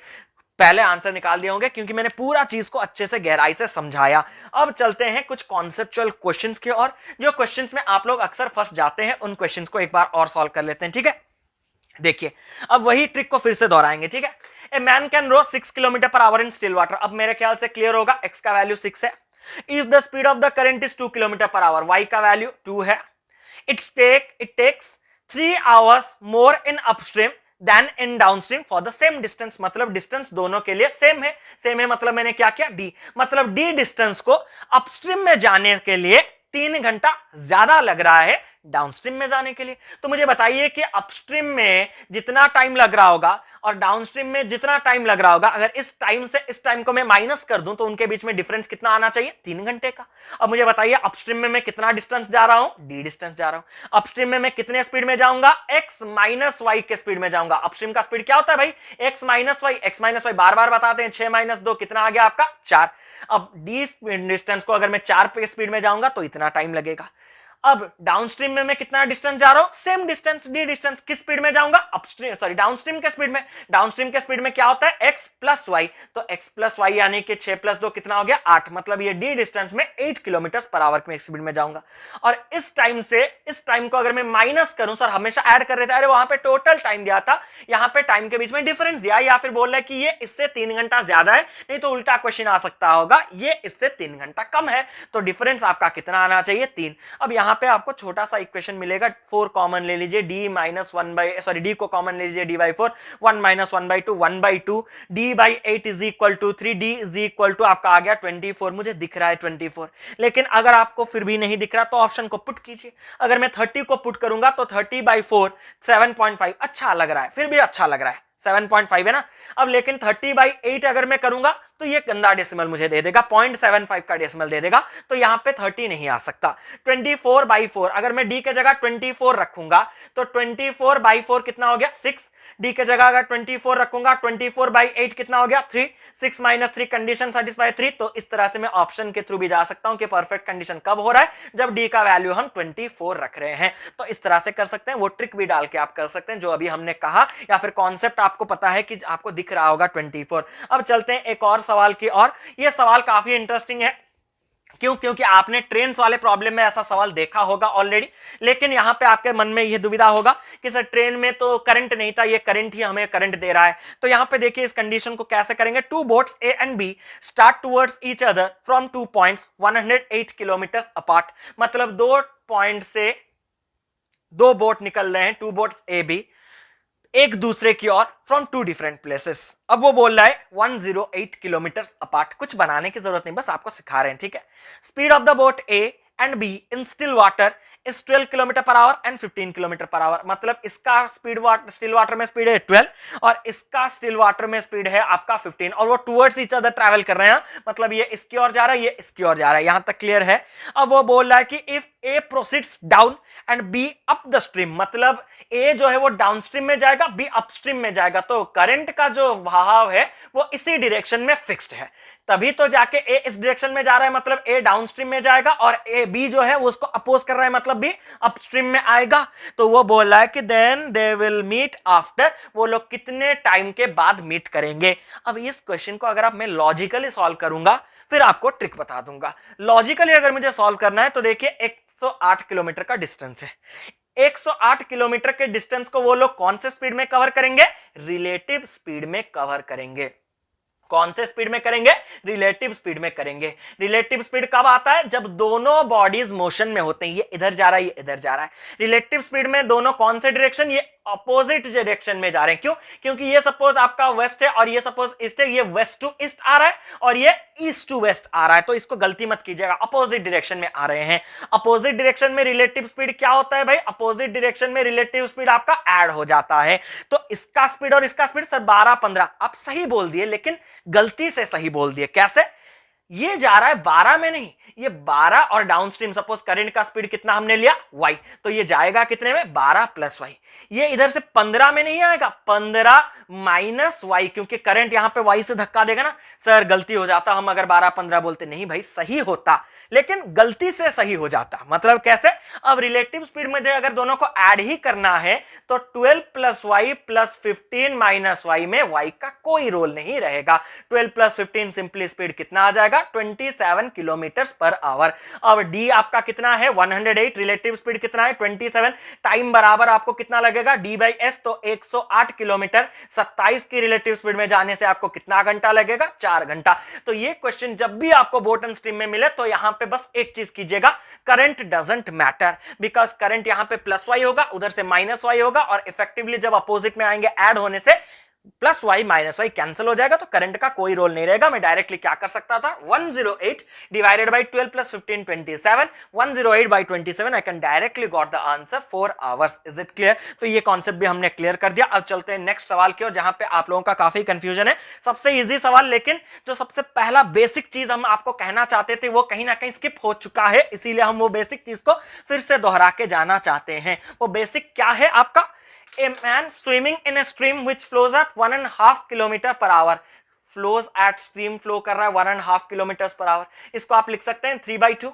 पहले आंसर निकाल दिए होंगे, क्योंकि मैंने पूरा चीज को अच्छे से गहराई से समझाया। अब चलते हैं कुछ कॉन्सेप्चुअल क्वेश्चंस की ओर, जो क्वेश्चंस में आप लोग अक्सर फंस जाते हैं, उन क्वेश्चंस को एक बार और सॉल्व कर लेते हैं, ठीक है। देखिए, अब वही ट्रिक को फिर से दोहराएंगे, ठीक है। A man can row 6 kilometre per hour in still water. अब मेरे ख्याल से क्लियर होगा, एक्स का वैल्यू 6 है। If the speed of the current is 2 kilometre per hour, y का वैल्यू 2 है। It takes 3 hours more in upstream than in downstream for the same distance. मतलब डिस्टेंस दोनों के लिए सेम है। सेम है मतलब मैंने क्या किया, डी, मतलब डी डिस्टेंस को अपस्ट्रीम में जाने के लिए 3 घंटा ज्यादा लग रहा है डाउनस्ट्रीम में जाने के लिए। तो मुझे बताइए कि अपस्ट्रीम में जितना टाइम लग रहा होगा और डाउनस्ट्रीम में जितना टाइम लग रहा होगा, अगर इस टाइम से इस टाइम को मैं माइनस कर दूं तो उनके बीच में डिफरेंस कितना आना चाहिए, 3 घंटे का। अब मुझे बताइए अपस्ट्रीम में मैं कितना डिस्टेंस जा रहा हूं, डी डिस्टेंस जा रहा हूं। अपस्ट्रीम में मैं कितने स्पीड में जाऊंगा, एक्स माइनस वाई के स्पीड में जाऊंगा। अपस्ट्रीम का स्पीड क्या होता है भाई, एक्स माइनस वाई बार बार बताते हैं। 6 - 2 कितना आ गया आपका 4। अब डी डिस्टेंस को अगर मैं 4 पे स्पीड में जाऊंगा तो इतना टाइम लगेगा। अब डाउनस्ट्रीम में मैं कितना डिस्टेंस जा रहा हूं, सेम डिस्टेंस डी डिस्टेंस। किस स्पीड में जाऊंगा, अपस्ट्रीम डाउनस्ट्रीम के स्पीड में। डाउनस्ट्रीम के स्पीड में क्या होता है, x + y, तो x + y यानी कि 6 + 2 कितना हो गया 8। मतलब ये डी डिस्टेंस में 8 किलोमीटर पर आवर की स्पीड में जाऊंगा। और इस टाइम से इस टाइम को अगर मैं माइनस करूं, सर हमेशा ऐड कर रहे थे, अरे वहां पे टोटल टाइम दिया था, यहां पे टाइम के बीच में डिफरेंस दिया, या फिर बोल रहे कि ये इससे 3 घंटा ज्यादा है, नहीं तो उल्टा क्वेश्चन आ सकता होगा ये इससे 3 घंटा कम है, तो डिफरेंस आपका कितना आना चाहिए 3। अब यहां पे आपको छोटा सा इक्वेशन मिलेगा, 4 कॉमन ले लीजिए, डी को कॉमन ले लीजिए, d/4, 1 - 1/2 1/2, d/8 = 3, d = आपका आ गया 24। मुझे दिख रहा है 24, लेकिन अगर आपको फिर भी नहीं दिख रहा तो ऑप्शन को पुट कीजिए। अगर मैं 30 को पुट करूंगा तो 30/4 7.5 अच्छा लग रहा है, फिर भी अच्छा लग रहा है, 7.5 है ना। अब लेकिन 30/8 अगर मैं करूंगा तो ये गंदा डेसिमल मुझे दे देगा, 0.75 का डेसिमल दे देगा, तो यहां पे 30 नहीं आ सकता। 24/4 अगर मैं डी के जगह 24 रखूंगा तो 24/4 कितना हो गया 6। डी के जगह अगर 24 रखूंगा 24/8 कितना हो गया 3। 6 - 3 कंडीशन सेटिस्फाई 3। तो इस तरह से मैं ऑप्शन के थ्रू भी जा सकता हूं कि परफेक्ट कंडीशन कब हो रहा है, जब डी का वैल्यू हम 24 रख रहे हैं। तो इस तरह से कर सकते हैं, वो ट्रिक भी डाल के आप कर सकते हैं जो अभी हमने कहा, या फिर कॉन्सेप्ट आपको पता है कि आपको दिख रहा होगा 24। अब चलते हैं एक और सवाल की और। यह सवाल काफी इंटरेस्टिंग है, क्यों, क्योंकि आपने ट्रेन्स वाले प्रॉब्लम में ऐसा सवाल देखा होगा ऑलरेडी, लेकिन यहां पे आपके मन में यह दुविधा होगा कि सर ट्रेन में तो करंट नहीं था, ये करंट ही हमें करंट दे रहा है। तो यहां पे देखिए इस कंडीशन को कैसे करेंगे। 2 boats A and B start towards each other from 2 points 108 kilometre apart. मतलब 2 पॉइंट से 2 बोट निकल रहे हैं, 2 बोट्स ए बी एक दूसरे की ओर फ्रॉम 2 डिफरेंट प्लेसेस। अब वो बोल रहा है 108 किलोमीटर अपार्ट। कुछ बनाने की जरूरत नहीं, बस आपको सिखा रहे हैं, ठीक है। Speed of the boat A and be in still water is 12 kilometre per our and 15 kilometre per our. मतलब इसका स्पीड स्टिल वाटर में स्पीड है 12 और इसका स्टिल वाटर में स्पीड है आपका 15, और वो टुवर्ड्स ईच अदर ट्रैवल कर रहे हैं। मतलब ये इसकी ओर जा रहा है, ये इसकी ओर जा रहा है, यहां तक क्लियर है। अब वो बोल रहा है कि if A proceeds down and be up the stream, मतलब ए जो है वो डाउनस्ट्रीम में जाएगा, बी अपस्ट्रीम में जाएगा, तो करंट का जो बहाव है वो इसी डायरेक्शन में फिक्स्ड है, तभी तो जाके ए इस डायरेक्शन में जा रहा है, मतलब ए डाउनस्ट्रीम में जाएगा, और ए बी जो है वो उसको अपोज कर रहा है, मतलब बी अपस्ट्रीम में आएगा। तो वो बोल रहा है कि then they will meet after, वो लोग कितने टाइम के बाद मीट करेंगे। अब इस क्वेश्चन को अगर आप मैं लॉजिकली सॉल्व करूंगा फिर आपको ट्रिक बता दूंगा। लॉजिकली अगर मुझे सॉल्व करना है तो देखिए 108 किलोमीटर का डिस्टेंस है। 108 किलोमीटर के डिस्टेंस को वो लोग कौन से स्पीड में कवर करेंगे, रिलेटिव स्पीड में कवर करेंगे। कौन से स्पीड में करेंगे, रिलेटिव स्पीड में करेंगे। रिलेटिव स्पीड कब आता है, जब दोनों बॉडीज मोशन में होते हैं, ये इधर जा रहा है, ये इधर जा रहा है। रिलेटिव स्पीड में दोनों कौन से डायरेक्शन, ये अपोजिट डायरेक्शन में जा रहे हैं। क्यों? क्योंकि ये सपोज आपका वेस्ट है और ये सपोज ईस्ट है, ये वेस्ट टू ईस्ट आ रहा है और ये ईस्ट टू वेस्ट आ रहा है, तो इसको गलती मत कीजिएगा, अपोजिट डायरेक्शन में आ रहे हैं। अपोजिट डायरेक्शन में रिलेटिव स्पीड क्या होता है भाई? अपोजिट डायरेक्शन में रिलेटिव स्पीड आपका ऐड हो जाता है। तो इसका स्पीड और इसका स्पीड सर 12-15, आप सही बोल दिए लेकिन गलती से सही बोल दिए। कैसे? ये जा रहा है 12 में नहीं, ये 12 और डाउनस्ट्रीम सपोज करंट का स्पीड कितना हमने लिया y, तो ये जाएगा कितने में? 12 प्लस y। ये इधर से 15 में नहीं आएगा, 15 माइनस y, क्योंकि करंट यहां पे y से धक्का देगा ना। सर गलती हो जाता हम अगर 12-15 बोलते, नहीं भाई सही होता लेकिन गलती से सही हो जाता। मतलब कैसे? अब रिलेटिव स्पीड में अगर दोनों को ऐड ही करना है तो 12 plus y plus 15 minus y में y का कोई रोल नहीं रहेगा। 12 प्लस 15 सिंपली स्पीड कितना आ जाएगा? 27 किलोमीटर पर आवर। अब d आपका कितना है? 108, रिलेटिव स्पीड कितना है? 27, टाइम बराबर आपको कितना लगेगा? d बाई एस, तो 108 किलोमीटर। 27 की रिलेटिव स्पीड में जाने से आपको कितना घंटा लगेगा? 4 घंटा। तो ये क्वेश्चन जब भी आपको बोटन स्ट्रीम में मिले तो यहां पे बस एक चीज कीजिएगा, current doesn't matter, because current यहां पे प्लस वाई होगा, उधर से माइनस वाई होगा, और इफेक्टिवली जब अपोजिट में आएंगे ऐड होने से plus y minus y cancel हो जाएगा, तो करंट का कोई रोल नहीं रहेगा। मैं डायरेक्टली क्या कर सकता था? 108 divided by 12 plus 15 27, 108 by 27, I can directly got the answer 4 hours. Is it clear? तो ये कॉन्सेप्ट भी हमने क्लियर कर दिया। अब चलते हैं नेक्स्ट सवाल की ओर, जहां पे आप लोगों का काफी कंफ्यूजन है। सबसे इजी सवाल, लेकिन जो सबसे पहला बेसिक चीज हम आपको कहना चाहते थे वो कहीं ना कहीं स्किप हो चुका है, इसीलिए हम वो बेसिक चीज को फिर से दोहरा के जाना चाहते हैं। वो बेसिक क्या है आपका? A man swimming in a stream which flows at 1.5 kilometre per our, flows at stream flow कर रहा है 1.5 किलोमीटर पर आवर। इसको आप लिख सकते हैं 3/2,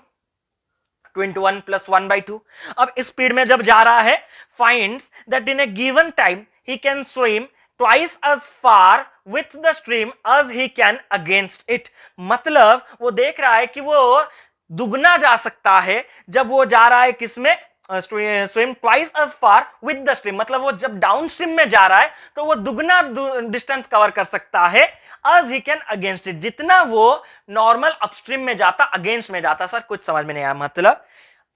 2 into 1 plus 1/2। अब इस स्पीड में जब जा रहा है, finds that in a given time he can swim twice as far with the stream as he can against it। मतलब वो देख रहा है कि वो दुगना जा सकता है जब वो जा रहा है किसमें? Swim twice as far with the stream. मतलब वो जब डाउन स्ट्रीम में जा रहा है तो वो दुगना डिस्टेंस कवर कर सकता है as he can against it, जितना वो नॉर्मल अपस्ट्रीम में जाता अगेंस्ट में जाता। सर कुछ समझ में नहीं आया। मतलब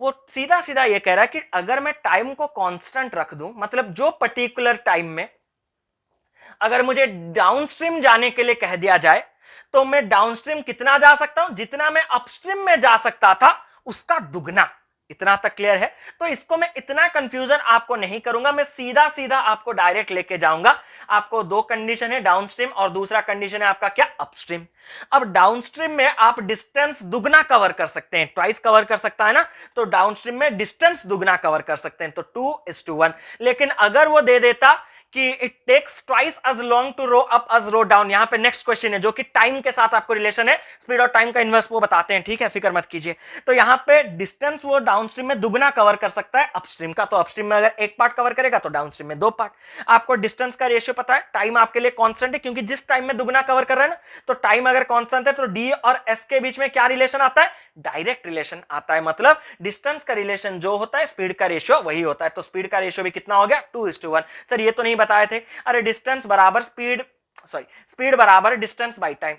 वो सीधा सीधा ये कह रहा है कि अगर मैं टाइम को कांस्टेंट रख दूं, मतलब जो पर्टिकुलर टाइम में अगर मुझे डाउनस्ट्रीम जाने के लिए कह दिया जाए तो मैं डाउनस्ट्रीम कितना जा सकता हूं? जितना मैं अपस्ट्रीम में जा सकता था उसका दुगना। इतना तक क्लियर है? तो इसको मैं इतना कंफ्यूजन आपको नहीं करूंगा, मैं सीधा सीधा आपको डायरेक्ट लेके जाऊंगा। आपको दो कंडीशन है, डाउनस्ट्रीम और दूसरा कंडीशन है आपका क्या? अपस्ट्रीम। अब डाउनस्ट्रीम में आप डिस्टेंस दुगना कवर कर सकते हैं, ट्वाइस कवर कर सकता है ना, तो डाउनस्ट्रीम में डिस्टेंस दुगना कवर कर सकते हैं, तो 2:1। लेकिन अगर वो दे देता कि it takes twice as long to row up as row down, यहां पे नेक्स्ट क्वेश्चन है जो कि टाइम के साथ आपको रिलेशन है, स्पीड और टाइम का इनवर्स वो बताते हैं, ठीक है, फिक्र मत कीजिए। तो यहां पे डिस्टेंस वो डाउनस्ट्रीम में दुगना कवर कर सकता है अपस्ट्रीम का, तो अपस्ट्रीम में अगर एक पार्ट कवर करेगा तो डाउनस्ट्रीम में 2 पार्ट। आपको डिस्टेंस का रेशियो पता है, टाइम आपके लिए कांस्टेंट है, क्योंकि जिस टाइम में दुगना कवर कर रहा है ना, तो टाइम अगर कांस्टेंट है तो डी और एस के बीच में क्या रिलेशन आता है? डायरेक्ट रिलेशन आता है। मतलब डिस्टेंस का रिलेशन जो होता है स्पीड का रेशियो वही होता है। तो स्पीड का रेशियो भी कितना हो गया? 2:1। सर ये तो नहीं बताए थे। अरे डिस्टेंस बराबर स्पीड बराबर डिस्टेंस बाई टाइम।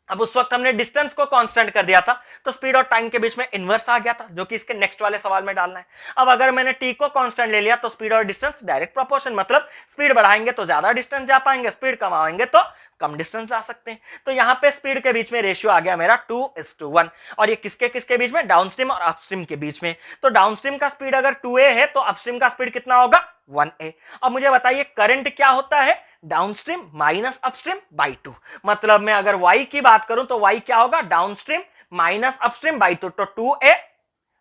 अब उस वक्त हमने डिस्टेंस को कांस्टेंट कर दिया था, तो स्पीड और टाइम के बीच में इनवर्स आ गया था, जो कि इसके नेक्स्ट वाले सवाल में डालना है। अब अगर मैंने टी को कांस्टेंट ले लिया तो स्पीड और डिस्टेंस डायरेक्ट प्रोपोर्शन, मतलब स्पीड बढ़ाएंगे तो ज्यादा डिस्टेंस जा पाएंगे, स्पीड कमाएंगे तो कम डिस्टेंस जा सकते हैं। तो यहां पे स्पीड के बीच में रेशियो आ गया मेरा 2:1, और ये किसके किसके बीच में? डाउनस्ट्रीम और अपस्ट्रीम के बीच में। तो डाउनस्ट्रीम का स्पीड अगर 2a है तो अपस्ट्रीम का स्पीड कितना होगा? 1a। अब मुझे बताइए करंट क्या होता है? Downstream minus upstream by 2। मतलब मैं अगर y की बात करूं तो y क्या होगा? डाउनस्ट्रीम माइनस अपस्ट्रीम बाई 2, तो 2a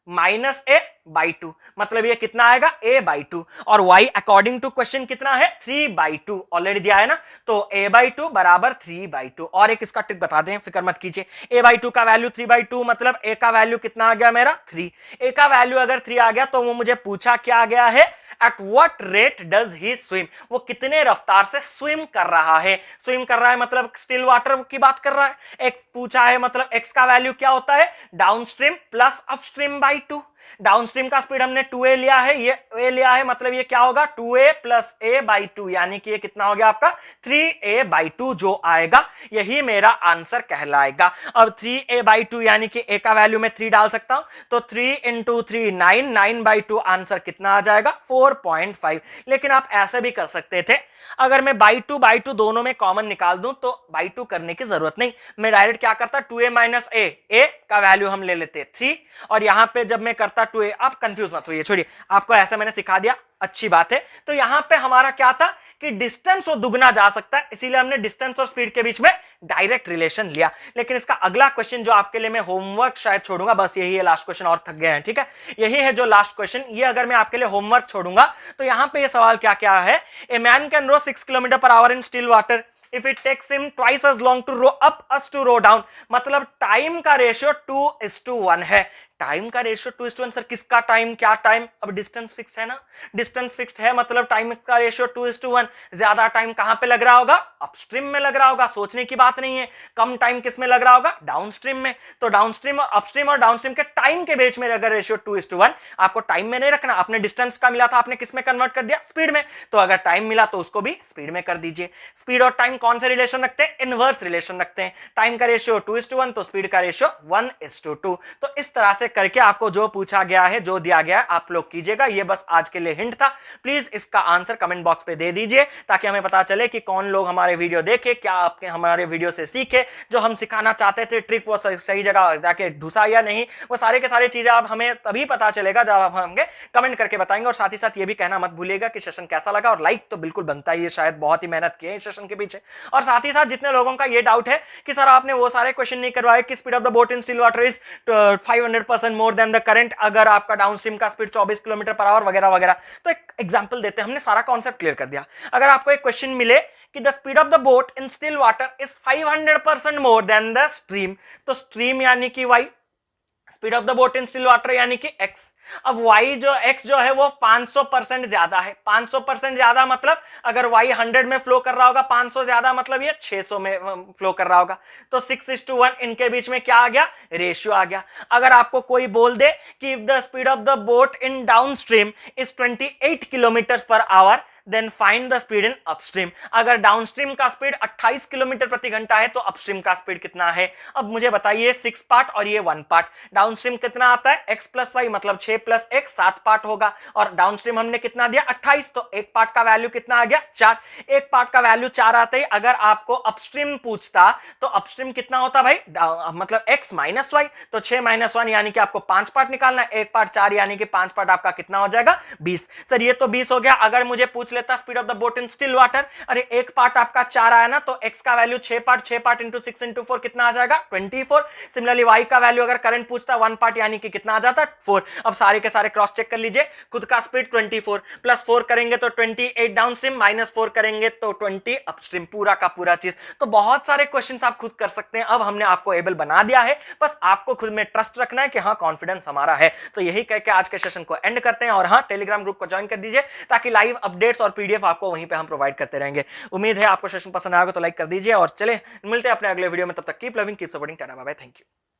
माइनस a बाई 2, मतलब ये कितना आएगा? a by 2। और y अकॉर्डिंग टू क्वेश्चन कितना है? 3/2 ऑलरेडी दिया है ना, तो a बाई 2 बराबर 3/2। और एक इसका ट्रिक बता दें, फिक्र मत कीजिए। a बाई 2 का वैल्यू 3/2, मतलब a का वैल्यू कितना आ गया मेरा? 3। a का वैल्यू अगर 3 आ गया तो वो मुझे पूछा क्या आ गया है? At what rate does he swim, वो कितने रफ्तार से स्विम कर रहा है? स्विम कर रहा है मतलब स्टिल वाटर की बात कर रहा है। x पूछा है, मतलब x का वैल्यू क्या होता है? Downstream plus upstream by 2। Downstream का स्पीड हमने 2a लिया है, ये a लिया है, मतलब ये क्या होगा 2a प्लस a बाई 2, यानी कि ये कितना हो गया आपका 3a बाई 2 जो आएगा, यही मेरा आंसर कहलाएगा। अब 3a बाई 2 यानी कि a का वैल्यू मैं 3 डाल सकता हूं, तो 3 इंटू 3 9, 9 बाई 2 आंसर कितना आ जाएगा 4.5। लेकिन आप ऐसे भी कर सकते थे, अगर मैं बाई 2 दोनों में कॉमन निकाल दूं तो बाई 2 करने की जरूरत नहीं, मैं डायरेक्ट क्या करता 2a माइनस a का वैल्यू हम ले लेते 3, और यहां पे जब मैं करता 2a, आप कंफ्यूज मत होइए, छोड़िए, आपको ऐसा मैंने सिखा दिया, अच्छी बात है। तो यहां पे हमारा क्या था कि डिस्टेंस वो दुगना जा सकता है, इसीलिए हमने डिस्टेंस और स्पीड के बीच में डायरेक्ट रिलेशन लिया। लेकिन इसका अगला क्वेश्चन जो आपके लिए मैं होमवर्क शायद छोड़ूंगा, बस यही है लास्ट क्वेश्चन, और थक गए हैं, ठीक है, यही है जो लास्ट क्वेश्चन, ये अगर मैं आपके लिए होमवर्क छोड़ूंगा तो यहां पे ये सवाल क्या क्या है, a man can row 6 kilometre per hour in still water if it takes him twice as long to row up as to row down, मतलब टाइम का रेशियो 2:1 है। टाइम का रेशियो 2:1, सर किसका टाइम, क्या टाइम, अब distance fixed है ना, distance fixed है मतलब टाइम का रेशियो 2:1, ज्यादा टाइम कहां पे लग रहा होगा, अपस्ट्रीम में लग रहा होगा, सोचने की बात नहीं है। कम टाइम किस में लग रहा होगा, डाउनस्ट्रीम में। तो डाउनस्ट्रीम और अपस्ट्रीम और डाउनस्ट्रीम के टाइम के बीच में अगर रेशियो 2:1, आपको टाइम में नहीं रखना, आपने डिस्टेंस का मिला था, आपने किस में कन्वर्ट कर दिया, स्पीड में, तो अगर टाइम मिला तो उसको भी स्पीड में कर दीजिए। स्पीड और टाइम कौन से रिलेशन रखते हैं, इनवर्स रिलेशन रखते हैं, टाइम का रेशियो 2:1 तो स्पीड का रेशियो 1:2। तो इस तरह से करके आपको जो पूछा गया है, जो दिया गया है, आप लोग कीजिएगा। ये बस आज के लिए हिंट था, प्लीज इसका आंसर कमेंट बॉक्स पे दे दीजिए ताकि हमें पता चले कि कौन लोग हमारे वीडियो देखे, क्या आपके हमारे वीडियो से सीखे, जो हम सिखाना चाहते थे ट्रिक वो सही जगह जाके घुसा या नहीं, वो सारे के सारे चीजें आप हमें तभी पता चलेगा जब आप हमें कमेंट करके बताएंगे। और साथ ही साथ ये भी कहना मत भूलिएगा कि सेशन कैसा लगा, और लाइक तो बिल्कुल बनता ही है, शायद बहुत ही मेहनत की है इस सेशन के पीछे। और साथ ही साथ जितने लोगों का ये डाउट है कि सर आपने वो सारे क्वेश्चन नहीं करवाए कि speed of the boat in still water is 500% more than the current अगर आपका डाउनस्ट्रीम का स्पीड 24 किलोमीटर पर आवर वगैरह वगैरह, तो एक एग्जांपल देते हैं, हमने सारा कॉन्सेप्ट क्लियर कर दिया। अगर आपको एक क्वेश्चन मिले कि the speed of the boat in still water is 500% more than the stream, तो स्ट्रीम यानी कि y, speed of the boat in still water यानी कि x। अब y जो x जो है वो 500% ज्यादा है, 500% ज्यादा मतलब अगर y 100 में फ्लो कर रहा होगा, 500 ज्यादा मतलब ये 600 में फ्लो कर रहा होगा, तो 6:1 इनके बीच में क्या आ गया, रेशियो आ गया। अगर आपको कोई बोल दे कि the speed of the boat in downstream is 28 kilometre per hour, then find the speed in upstream. अगर डाउनस्ट्रीम का स्पीड 28 किलोमीटर प्रति घंटा है तो अपस्ट्रीम का स्पीड कितना है। अब मुझे बताइए 6 पार्ट और ये 1 पार्ट, डाउनस्ट्रीम कितना आता है x प्लस वाई, मतलब 6 प्लस x 7 पार्ट होगा, और डाउनस्ट्रीम हमने कितना दिया 28, तो एक पार्ट का वैल्यू कितना आ गया 4, एक पार्ट का वैल्यू 4 आते ही अगर आपको अपस्ट्रीम पूछता तो अपस्ट्रीम कितना होता भाई, मतलब x माइनस वाई, तो 6 माइनस 1 यानी कि आपको 5 पार्ट निकालना है, एक पार्ट 4 यानी कि 5 पार्ट आपका कितना हो जाएगा 20। सर ये तो 20 हो गया। अगर मुझे पूछ लेता speed of the boat in still water, अरे एक पार्ट आपका 4 आया ना, तो x का वैल्यू 6 पार्ट इंटू 6 इंटू 4 कितना आ जाएगा 24। सिमिलरली y का वैल्यू अगर करंट पूछता 1 पार्ट यानी कि कितना आ जाता 4। अब सारे के सारे क्रॉस चेक कर लीजिए, खुद का स्पीड 24 प्लस 4 करेंगे तो 28 डाउनस्ट्रीम, माइनस 4 करेंगे तो 20 अपस्ट्रीम, पूरा का पूरा चीज। तो बहुत सारे क्वेश्चंस आप खुद कर सकते हैं, अब हमने आपको एबल बना दिया है, बस आपको खुद में ट्रस्ट रखना है कि हाँ कॉन्फिडेंस हमारा है। तो यही कहकर आज के सेशन को एंड करते हैं, और हाँ टेलीग्राम ग्रुप को ज्वाइन कर दीजिए ताकि लाइव अपडेट्स और पीडीएफ आपको वहीं पे हम प्रोवाइड करते रहेंगे। उम्मीद है आपको सेशन पसंद आएगा, तो लाइक कर दीजिए, और चले मिलते हैं अपने अगले वीडियो में, तब तक keep loving keep supporting, tata bye bye, thank you.